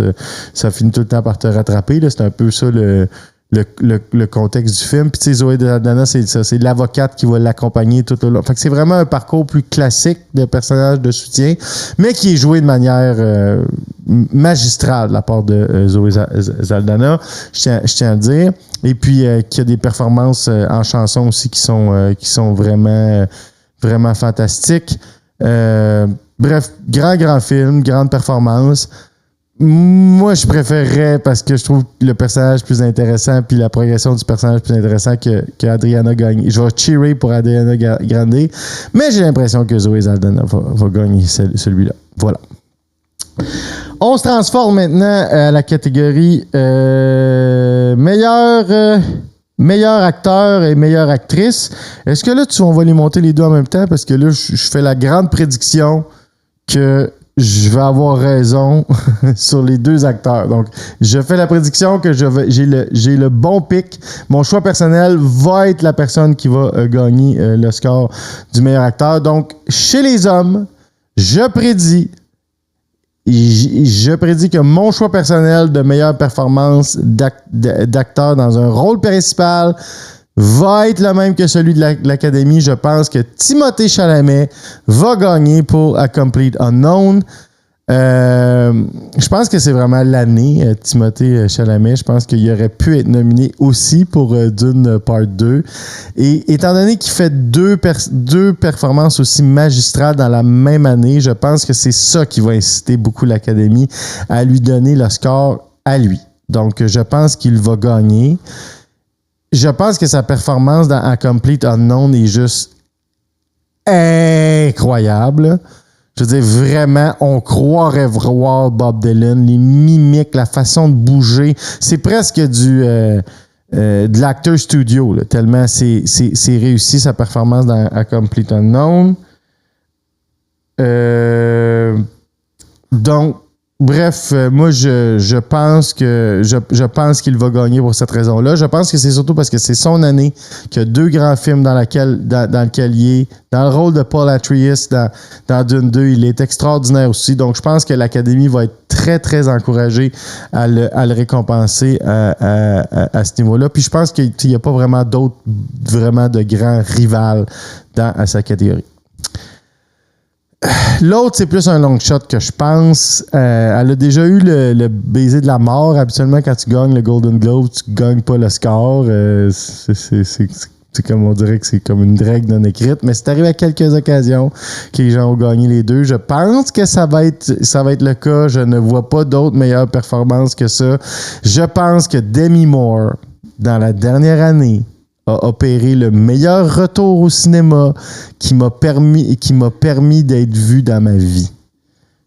ça finit tout le temps par te rattraper, là. C'est un peu ça le contexte du film. Puis tu sais, Zoé Saldana, c'est ça, c'est l'avocate qui va l'accompagner tout au long. Fait que c'est vraiment un parcours plus classique de personnage de soutien, mais qui est joué de manière magistrale de la part de Zoé Saldana, je tiens à le dire. Et puis qu'il y a des performances en chanson aussi qui sont vraiment vraiment fantastiques. Bref, grand film, grande performance. Moi, je préférerais, parce que je trouve le personnage plus intéressant puis la progression du personnage plus intéressant que Adriana gagne. Je vais cheerer pour Adriana Grande, mais j'ai l'impression que Zoé Saldana va gagner celui-là. Voilà. On se transforme maintenant à la catégorie meilleur acteur et meilleure actrice. Est-ce que là, on va les monter les deux en même temps? Parce que là, je fais la grande prédiction que je vais avoir raison sur les deux acteurs. Donc, je fais la prédiction que j'ai le bon pic. Mon choix personnel va être la personne qui va gagner le score du meilleur acteur. Donc, chez les hommes, je prédis que mon choix personnel de meilleure performance d'acteur dans un rôle principal va être le même que celui de l'Académie. Je pense que Timothée Chalamet va gagner pour A Complete Unknown. Je pense que c'est vraiment l'année, Timothée Chalamet. Je pense qu'il aurait pu être nominé aussi pour Dune Part 2. Et étant donné qu'il fait deux performances aussi magistrales dans la même année, je pense que c'est ça qui va inciter beaucoup l'Académie à lui donner le score à lui. Donc, je pense qu'il va gagner. je pense que sa performance dans A Complete Unknown est juste incroyable. Je veux dire, vraiment, on croirait voir Bob Dylan, les mimiques, la façon de bouger. C'est presque de l'acteur studio, là, tellement c'est réussi sa performance dans A Complete Unknown. Donc, bref, moi, je pense qu'il va gagner pour cette raison-là. Je pense que c'est surtout parce que c'est son année, qu'il y a 2 grands films dans lequel il est. Dans le rôle de Paul Atreides dans Dune 2, il est extraordinaire aussi. Donc, je pense que l'Académie va être très, très encouragée à le récompenser à ce niveau-là. Puis, je pense qu'il n'y a pas vraiment d'autres vraiment de grands rivales à sa catégorie. L'autre, c'est plus un long shot que je pense. Elle a déjà eu le baiser de la mort. Habituellement, quand tu gagnes le Golden Globe, tu gagnes pas le score. C'est comme on dirait que c'est comme une règle non écrite. Mais c'est arrivé à quelques occasions que les gens ont gagné les 2. Je pense que ça va être le cas. Je ne vois pas d'autres meilleures performances que ça. Je pense que Demi Moore, dans la dernière année, a opéré le meilleur retour au cinéma qui m'a permis d'être vu dans ma vie.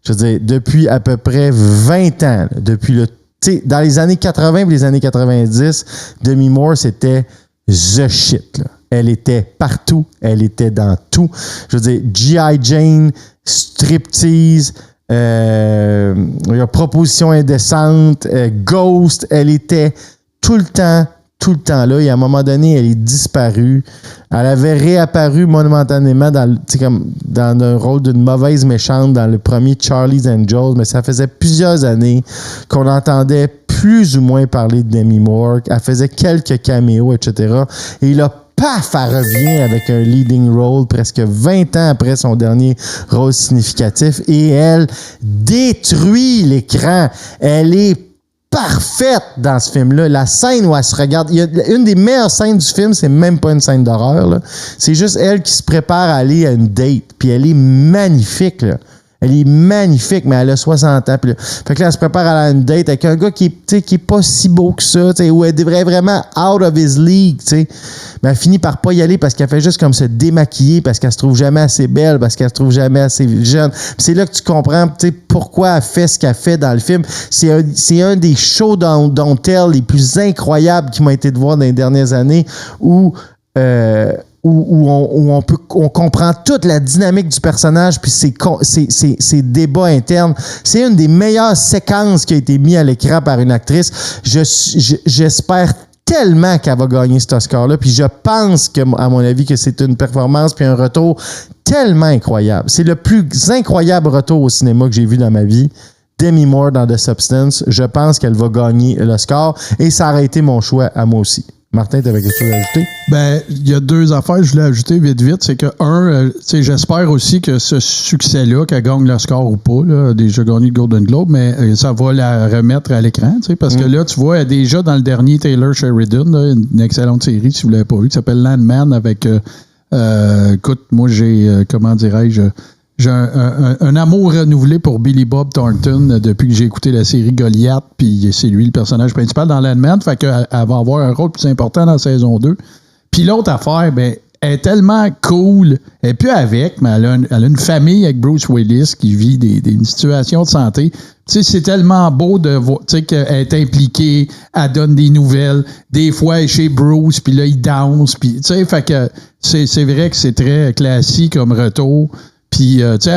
Je veux dire, depuis à peu près 20 ans, dans les années 80 et les années 90, Demi Moore, c'était the shit. Là. Elle était partout, elle était dans tout. Je veux dire, G.I. Jane, Striptease, Proposition indécente, Ghost, elle était tout le temps là, et à un moment donné, elle est disparue. Elle avait réapparu momentanément dans un rôle d'une mauvaise méchante dans le premier Charlie's Angels, mais ça faisait plusieurs années qu'on entendait plus ou moins parler de Demi Moore. Elle faisait quelques caméos, etc. Et là, paf, elle revient avec un leading role presque 20 ans après son dernier rôle significatif, et elle détruit l'écran. Elle est parfaite dans ce film-là. La scène où elle se regarde, une des meilleures scènes du film, c'est même pas une scène d'horreur, là. C'est juste elle qui se prépare à aller à une date. Puis elle est magnifique, là. Elle est magnifique, mais elle a 60 ans. Puis là, fait que là, elle se prépare à aller à une date avec un gars qui est pas si beau que ça, où elle devrait vraiment out of his league, t'sais. Mais elle finit par pas y aller parce qu'elle fait juste comme se démaquiller, parce qu'elle se trouve jamais assez belle, parce qu'elle se trouve jamais assez jeune. Puis c'est là que tu comprends pourquoi elle fait ce qu'elle fait dans le film. C'est un des shows don't tell les plus incroyables qui m'ont été de voir dans les dernières années, où on comprend toute la dynamique du personnage puis ses débats internes. C'est une des meilleures séquences qui a été mise à l'écran par une actrice. J'espère tellement qu'elle va gagner cet Oscar-là, puis je pense que, à mon avis, que c'est une performance puis un retour tellement incroyable. C'est le plus incroyable retour au cinéma que j'ai vu dans ma vie. Demi Moore dans The Substance. Je pense qu'elle va gagner l'Oscar, et ça aurait été mon choix à moi aussi. Martin, tu avais quelque chose à ajouter? Ben, il y a 2 affaires que je voulais ajouter vite. C'est que, j'espère aussi que ce succès-là, qu'elle gagne l'Oscar ou pas, là, a déjà gagné le Golden Globe, mais ça va la remettre à l'écran, parce que là, tu vois, elle est déjà dans le dernier Taylor Sheridan, là, une excellente série, si vous ne l'avez pas vu, qui s'appelle Landman, avec, écoute, moi, j'ai, comment dirais-je, j'ai un amour renouvelé pour Billy Bob Thornton depuis que j'ai écouté la série Goliath, puis c'est lui le personnage principal dans Landman, fait qu'elle va avoir un rôle plus important dans la saison 2. Puis l'autre affaire, ben, elle est tellement cool, elle n'est plus avec, mais elle a une famille avec Bruce Willis qui vit une situation de santé. Tu sais, c'est tellement beau de voir, tu sais, qu'elle est impliquée, elle donne des nouvelles, des fois elle est chez Bruce, puis là, il danse, puis tu sais, fait que c'est vrai que c'est très classique comme retour. Puis, tu sais,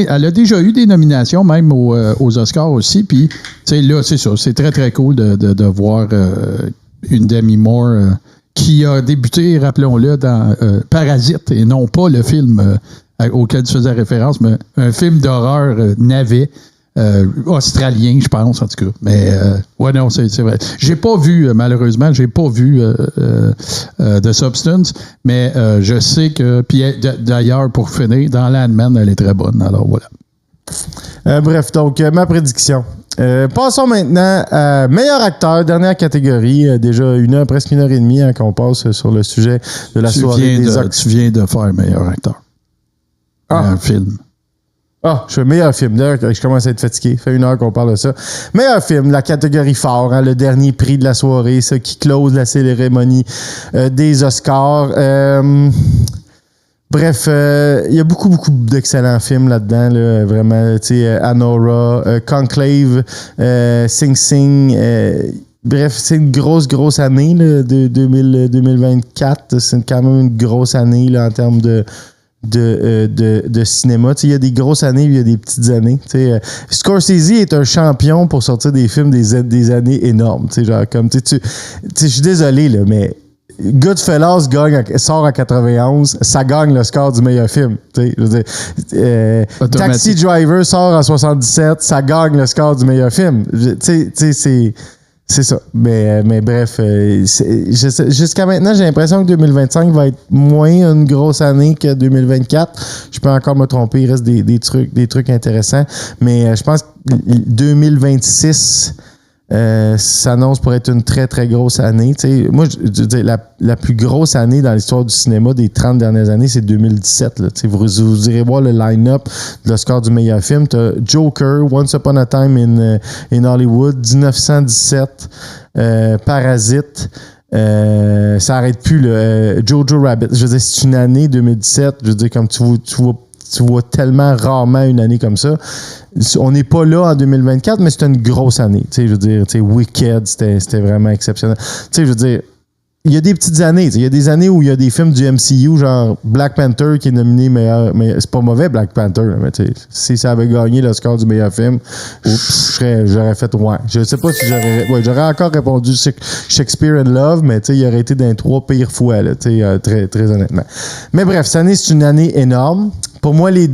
elle a déjà eu des nominations, même aux Oscars aussi. Puis, tu sais, là, c'est ça. C'est très, très cool de voir une Demi Moore qui a débuté, rappelons-le, dans Parasite, et non pas le film auquel tu faisais référence, mais un film d'horreur navet. Australien, je pense, en tout cas. Mais, ouais, non, c'est vrai. J'ai pas vu, malheureusement, The Substance, mais je sais que, puis d'ailleurs, pour finir, dans Landman, elle est très bonne. Alors, voilà. Bref, donc, ma prédiction. Passons maintenant à meilleur acteur, dernière catégorie. Déjà presque 1h30 hein, qu'on passe sur le sujet de la soirée des Oscars. Tu viens de faire meilleur acteur. Un film. Ah, je fais meilleur film. D'ailleurs, je commence à être fatigué. Ça fait 1 heure qu'on parle de ça. Meilleur film, la catégorie fort, hein, le dernier prix de la soirée, ça qui close la cérémonie des Oscars. Bref, il y a beaucoup d'excellents films là-dedans, là, vraiment. Tu sais, Anora, Conclave, Sing Sing. Bref, c'est une grosse année là, de 2024. C'est quand même une grosse année là, en termes de cinéma. Il y a des grosses années, il y a des petites années. Scorsese est un champion pour sortir des films des années énormes. Genre, comme, je suis désolé, là, mais Goodfellas sort en 91, ça gagne le score du meilleur film. Je veux dire, Taxi Driver sort en 77, ça gagne le score du meilleur film. C'est ça. Mais bref, jusqu'à maintenant, j'ai l'impression que 2025 va être moins une grosse année que 2024. Je peux encore me tromper, il reste des trucs intéressants. Mais je pense que 2026 s'annonce pour être une très, très grosse année. T'sais, moi, je veux dire, la plus grosse année dans l'histoire du cinéma des 30 dernières années, c'est 2017. Là. Vous irez voir le line-up de l'Oscar du meilleur film. Tu as Joker, Once Upon a Time in Hollywood, 1917, Parasite. Ça n'arrête plus. Jojo Rabbit. Je veux dire, c'est une année 2017. Je veux dire, comme tu vois tellement rarement une année comme ça. On n'est pas là en 2024, mais c'est une grosse année. Je veux dire, Wicked, c'était vraiment exceptionnel. Je veux dire, il y a des petites années. Il y a des années où il y a des films du MCU, genre Black Panther qui est nominé meilleur. Mais c'est pas mauvais, Black Panther. Là, mais si ça avait gagné le score du meilleur film, j'aurais fait ouais. Je sais pas si j'aurais encore répondu Shakespeare in Love, mais il aurait été dans les 3 pires fois, là, très, très honnêtement. Mais bref, cette année, c'est une année énorme. Pour moi, les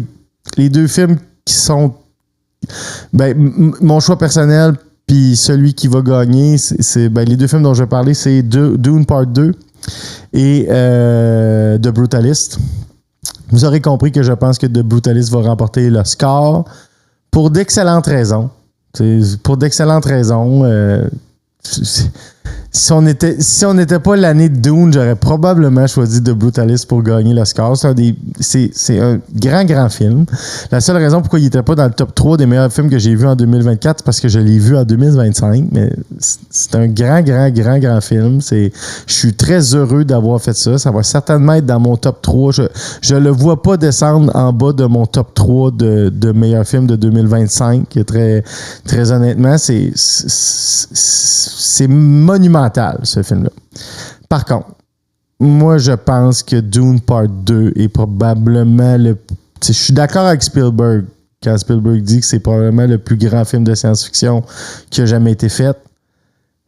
2 films qui sont mon choix personnel puis celui qui va gagner, c'est les 2 films dont je vais parler, c'est Dune Part 2 et The Brutalist. Vous aurez compris que je pense que The Brutalist va remporter l'Oscar pour d'excellentes raisons. Si on n'était pas l'année de Dune, j'aurais probablement choisi The Brutalist pour gagner l'Oscar. C'est un grand film. La seule raison pourquoi il n'était pas dans le top 3 des meilleurs films que j'ai vus en 2024, c'est parce que je l'ai vu en 2025. Mais c'est un grand film. Je suis très heureux d'avoir fait ça. Ça va certainement être dans mon top 3. Je le vois pas descendre en bas de mon top 3 de meilleurs films de 2025. Très, très honnêtement, c'est monumental, ce film-là. Par contre, moi, je pense que Dune Part 2 est probablement je suis d'accord avec Spielberg quand Spielberg dit que c'est probablement le plus grand film de science-fiction qui a jamais été fait.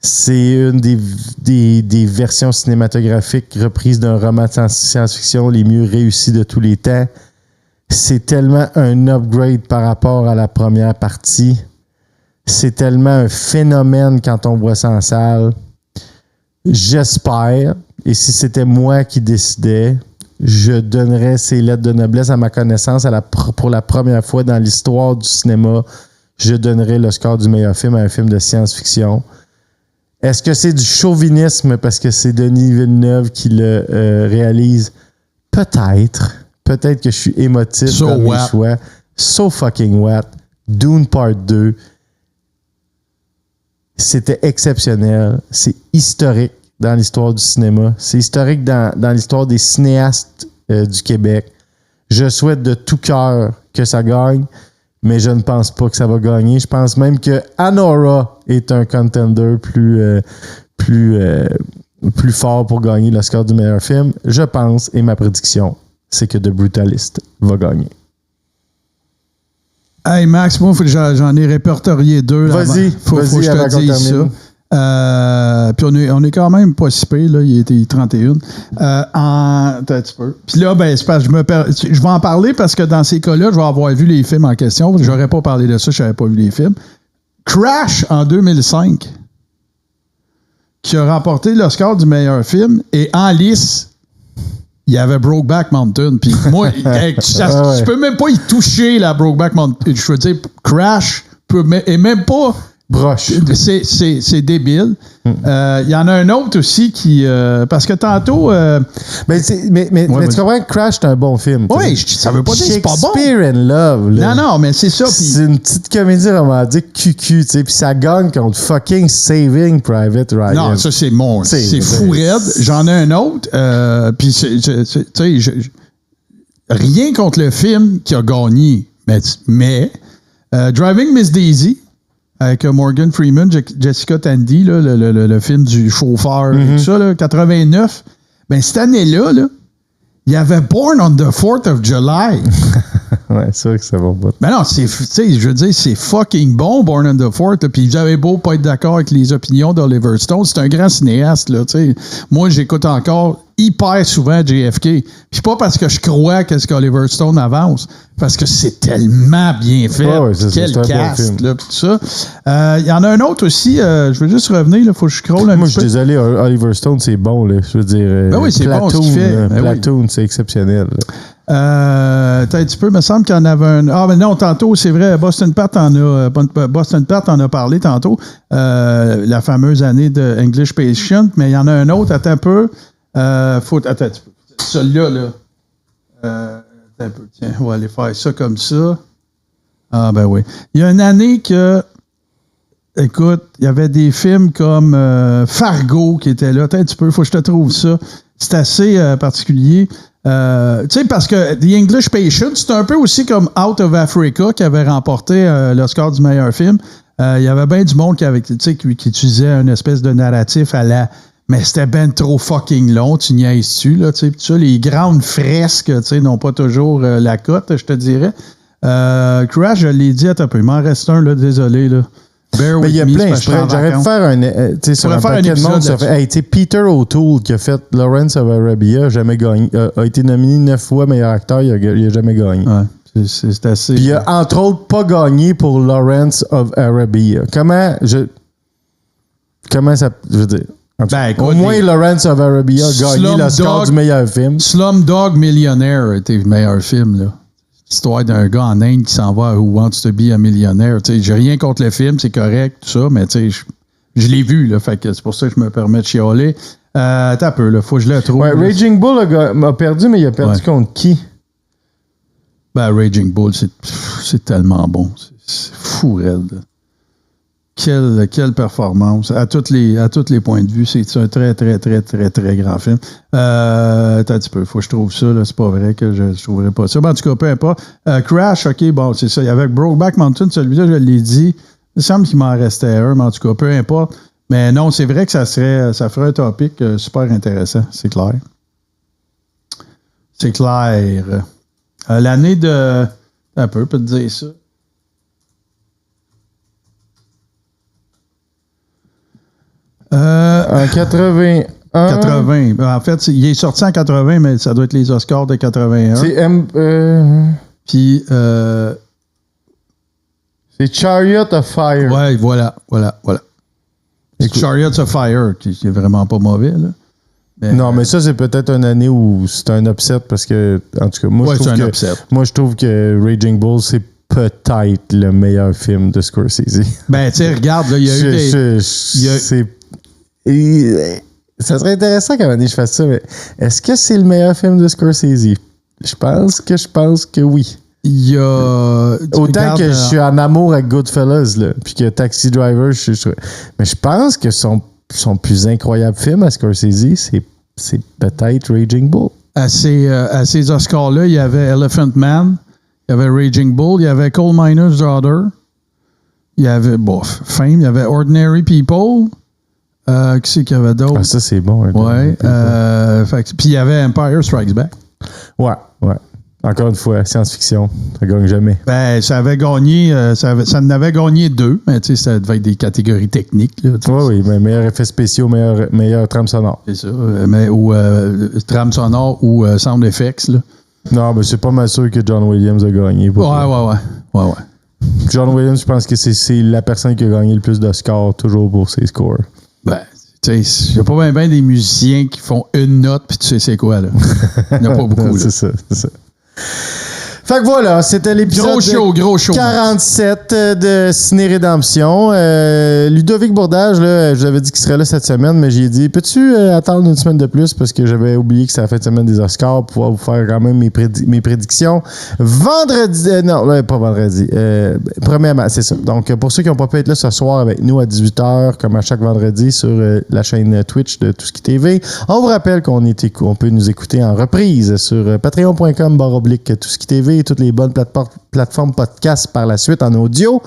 C'est une des versions cinématographiques reprises d'un roman de science-fiction les mieux réussies de tous les temps. C'est tellement un upgrade par rapport à la première partie. C'est tellement un phénomène quand on voit ça en salle. J'espère, et si c'était moi qui décidais, je donnerais ces lettres de noblesse à ma connaissance pour la première fois dans l'histoire du cinéma. Je donnerais le score du meilleur film à un film de science-fiction. Est-ce que c'est du chauvinisme parce que c'est Denis Villeneuve qui le réalise? Peut-être. Peut-être que je suis émotif dans mes choix. So fucking what? Dune Part 2. C'était exceptionnel. C'est historique dans l'histoire du cinéma. C'est historique dans l'histoire des cinéastes du Québec. Je souhaite de tout cœur que ça gagne, mais je ne pense pas que ça va gagner. Je pense même que Anora est un contender plus fort pour gagner le score du meilleur film. Je pense, et ma prédiction, c'est que The Brutalist va gagner. Hey Max, moi, j'en ai répertorié 2. Vas-y, faut que je te dise ça. Puis on est quand même pas si pire, là. Il était 31. Un petit peu. Puis là, c'est parce que je vais en parler parce que dans ces cas-là, je vais avoir vu les films en question. J'aurais pas parlé de ça, je n'avais pas vu les films. Crash en 2005, qui a remporté l'Oscar du meilleur film, et en lice, il y avait Brokeback Mountain. Puis moi, tu peux même pas y toucher, la Brokeback Mountain. Je veux dire, Crash est même pas broche. C'est débile. Il y en a un autre aussi qui... parce que tantôt... Mais tu comprends que Crash, c'est un bon film. Oui, ça veut pas dire que c'est pas bon. Shakespeare in Love. Là, Non, mais c'est ça. c'est une petite comédie romantique cucu, tu sais, puis ça gagne contre fucking Saving Private Ryan. Non, ça, c'est mon... C'est fou raide. J'en ai un autre. Puis, tu sais, rien contre le film qui a gagné. Mais Driving Miss Daisy, avec Morgan Freeman, Jessica Tandy, là, le film du chauffeur, et tout ça, là, 89. Ben, cette année-là, il y avait Born on the 4th of July. Ouais, c'est sûr que ça va pas. Ben non, je veux dire, c'est fucking bon, Born on the 4th. Puis vous avez beau pas être d'accord avec les opinions d'Oliver Stone, c'est un grand cinéaste, là, tu sais. Moi, j'écoute encore hyper souvent JFK. Puis pas parce que je crois qu'est-ce qu'Oliver Stone avance, parce que c'est tellement bien fait. Ouais, quel c'est cast, bon là, tout ça. Il y en a un autre aussi, je veux juste revenir, il faut que je scroll un Moi, petit je suis peu. désolé, Oliver Stone, c'est bon, là. Je veux dire, Ben oui, c'est bon ce qu'il fait. Ben oui. Platoon, c'est exceptionnel. Attends un petit peu, il me semble qu'il y en avait un. Ah, mais non, tantôt, c'est vrai, Boston Pat en a parlé tantôt. La fameuse année de English Patient, mais il y en a un autre, attends un peu. Attends un petit peu. Celui-là, là. Attends un peu, tiens, on va aller faire ça comme ça. Ah, ben oui. Il y a une année que. Écoute, il y avait des films comme Fargo qui étaient là. Attends un petit peu, il faut que je te trouve ça. C'est assez particulier. Tu sais, parce que The English Patient, c'est un peu aussi comme Out of Africa qui avait remporté l'Oscar du meilleur film. Il y avait bien du monde qui utilisait une espèce de narratif à la... Mais c'était ben trop fucking long, tu niaises-tu, là, tu sais. Les grandes fresques, tu sais, n'ont pas toujours la cote, je te dirais. Crash, je l'ai dit, attends un peu, il m'en reste un, là, désolé, là. Mais il y a plein. J'aurais pu faire un. Tu sais, sur un paquet de monde, ça fait. Hey, tu sais, Peter O'Toole qui a fait Lawrence of Arabia, jamais gagné. A été nominé 9 fois meilleur acteur, il a jamais gagné. Ouais, c'est assez. Puis il a, entre autres, pas gagné pour Lawrence of Arabia. Comment ça. Je veux dire. Ben, écoute, au moins, Lawrence of Arabia a gagné l'Oscar du meilleur film. Slumdog Millionaire était le meilleur film, là. L'histoire d'un gars en Inde qui s'en va à Who Wants to be a Millionaire. J'ai rien contre le film, c'est correct, tout ça, mais je l'ai vu, là, fait que c'est pour ça que je me permets de chialer. Attends un peu, là, faut que je le trouve. Ouais, Raging Bull a perdu, mais il a perdu contre qui? Ben, Raging Bull, c'est tellement bon. C'est fou raide. Quelle performance. À tous les points de vue, c'est un très, très, très, très, très grand film. Attends un petit peu, faut que je trouve ça. Là. C'est pas vrai que je ne trouverai pas ça. Mais en tout cas, peu importe. Crash, OK, bon, c'est ça. Il y avait Brokeback Mountain, celui-là, je l'ai dit. Il me semble qu'il m'en restait un, mais en tout cas, peu importe. Mais non, c'est vrai que ça ferait un topic super intéressant, c'est clair. C'est clair. L'année de... Un peu, peut te dire ça. En 81. 80. En fait, il est sorti en 80, mais ça doit être les Oscars de 81. Puis... c'est Chariot of Fire. Ouais, voilà. C'est Chariot of Fire, qui est vraiment pas mauvais, là. Non, mais ça, c'est peut-être une année où c'est un upset parce que, en tout cas, moi, je trouve que Raging Bull, c'est peut-être le meilleur film de Scorsese. Ben, tu sais, regarde, là, il y a eu ça serait intéressant qu'à un moment donné, je fasse ça, mais est-ce que c'est le meilleur film de Scorsese? Je pense que oui. Il y a... Autant que je suis en amour avec Goodfellas, là, puis que Taxi Driver, mais je pense que son plus incroyable film à Scorsese, c'est peut-être Raging Bull. À ces Oscars-là, il y avait Elephant Man, il y avait Raging Bull, il y avait Coal Miner's Daughter, il y avait, Fame, il y avait Ordinary People. Qui c'est qu'il y avait d'autres? Ah, ça, c'est bon. Ouais. Puis il y avait Empire Strikes Back. Ouais. Encore une fois, science-fiction, ça gagne jamais. Ben, ça avait gagné, ça en avait gagné 2, mais tu sais, ça devait être des catégories techniques. Là, oui, mais meilleur effet spéciaux, meilleur trame sonore. C'est ça, ou trame sonore ou sound effects. Là. Non, mais c'est pas mal sûr que John Williams a gagné. Ouais. John Williams, je pense que c'est la personne qui a gagné le plus de scores toujours pour ses scores. Ben, tu sais, il n'y a pas bien des musiciens qui font une note, puis tu sais c'est quoi, là. Il n'y en a pas beaucoup, là. C'est ça. Fait que voilà, c'était l'épisode Gros show. 47 de Ciné Rédemption. Ludovic Bourdage, là, je vous avais dit qu'il serait là cette semaine, mais j'ai dit, peux-tu attendre une semaine de plus parce que j'avais oublié que c'était la fin de semaine des Oscars pour pouvoir vous faire quand même mes prédictions. Vendredi, pas vendredi, 1er mars, c'est ça. Donc, pour ceux qui n'ont pas pu être là ce soir avec nous à 18h, comme à chaque vendredi sur la chaîne Twitch de Tout Ce Qui TV, on vous rappelle qu'on peut nous écouter en reprise sur patreon.com/Tout Ce Qui TV et toutes les bonnes plateformes podcast par la suite en audio.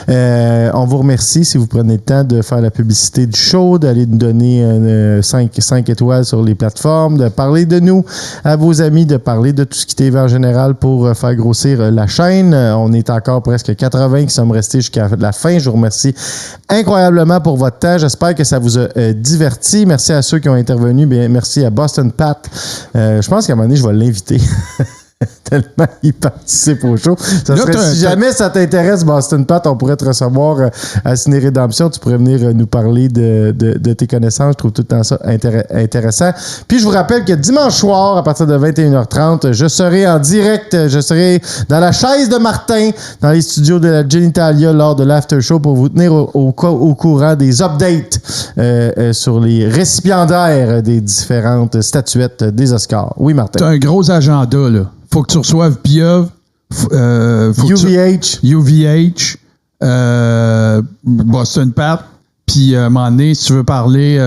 On vous remercie si vous prenez le temps de faire la publicité du show, d'aller nous donner 5 étoiles sur les plateformes, de parler de nous à vos amis, de parler de Tout Ce Qui TV en général pour faire grossir la chaîne. On est encore presque 80 qui sommes restés jusqu'à la fin. Je vous remercie incroyablement pour votre temps. J'espère que ça vous a diverti. Merci à ceux qui ont intervenu. Bien, merci à Boston Pat. Je pense qu'à un moment donné, je vais l'inviter. Tellement il participe au show. Si jamais ça t'intéresse, Boston Pat, on pourrait te recevoir à Ciné Rédemption. Tu pourrais venir nous parler de tes connaissances. Je trouve tout le temps ça intéressant. Puis je vous rappelle que dimanche soir, à partir de 21h30, je serai en direct. Je serai dans la chaise de Martin, dans les studios de la Genitalia lors de l'after show pour vous tenir au courant des updates sur les récipiendaires des différentes statuettes des Oscars. Oui, Martin. T'as un gros agenda, là. Faut que tu reçoives Pieuvre. UVH. Boston Pat. Puis, à un moment donné, si tu veux parler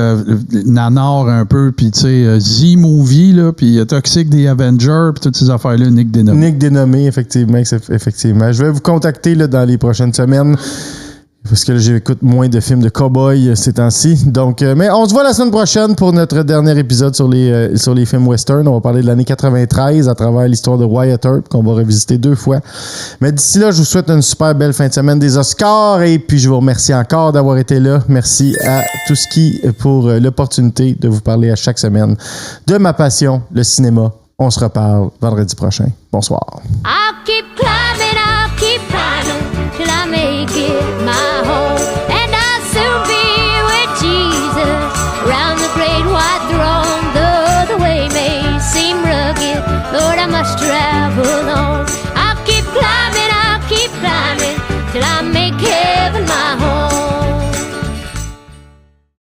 Nanar un peu, puis tu sais, Z-Movie, là, puis Toxic des Avengers, puis toutes ces affaires-là, Nick Dénommé. Effectivement. Je vais vous contacter là, dans les prochaines semaines. Parce que là, j'écoute moins de films de cow-boy ces temps-ci. Donc, mais on se voit la semaine prochaine pour notre dernier épisode sur les films western. On va parler de l'année 93 à travers l'histoire de Wyatt Earp qu'on va revisiter 2 fois. Mais d'ici là, je vous souhaite une super belle fin de semaine des Oscars et puis je vous remercie encore d'avoir été là. Merci à Tout-Ce-Qui pour l'opportunité de vous parler à chaque semaine de ma passion, le cinéma. On se reparle vendredi prochain. Bonsoir. I'll keep climbing till I make it.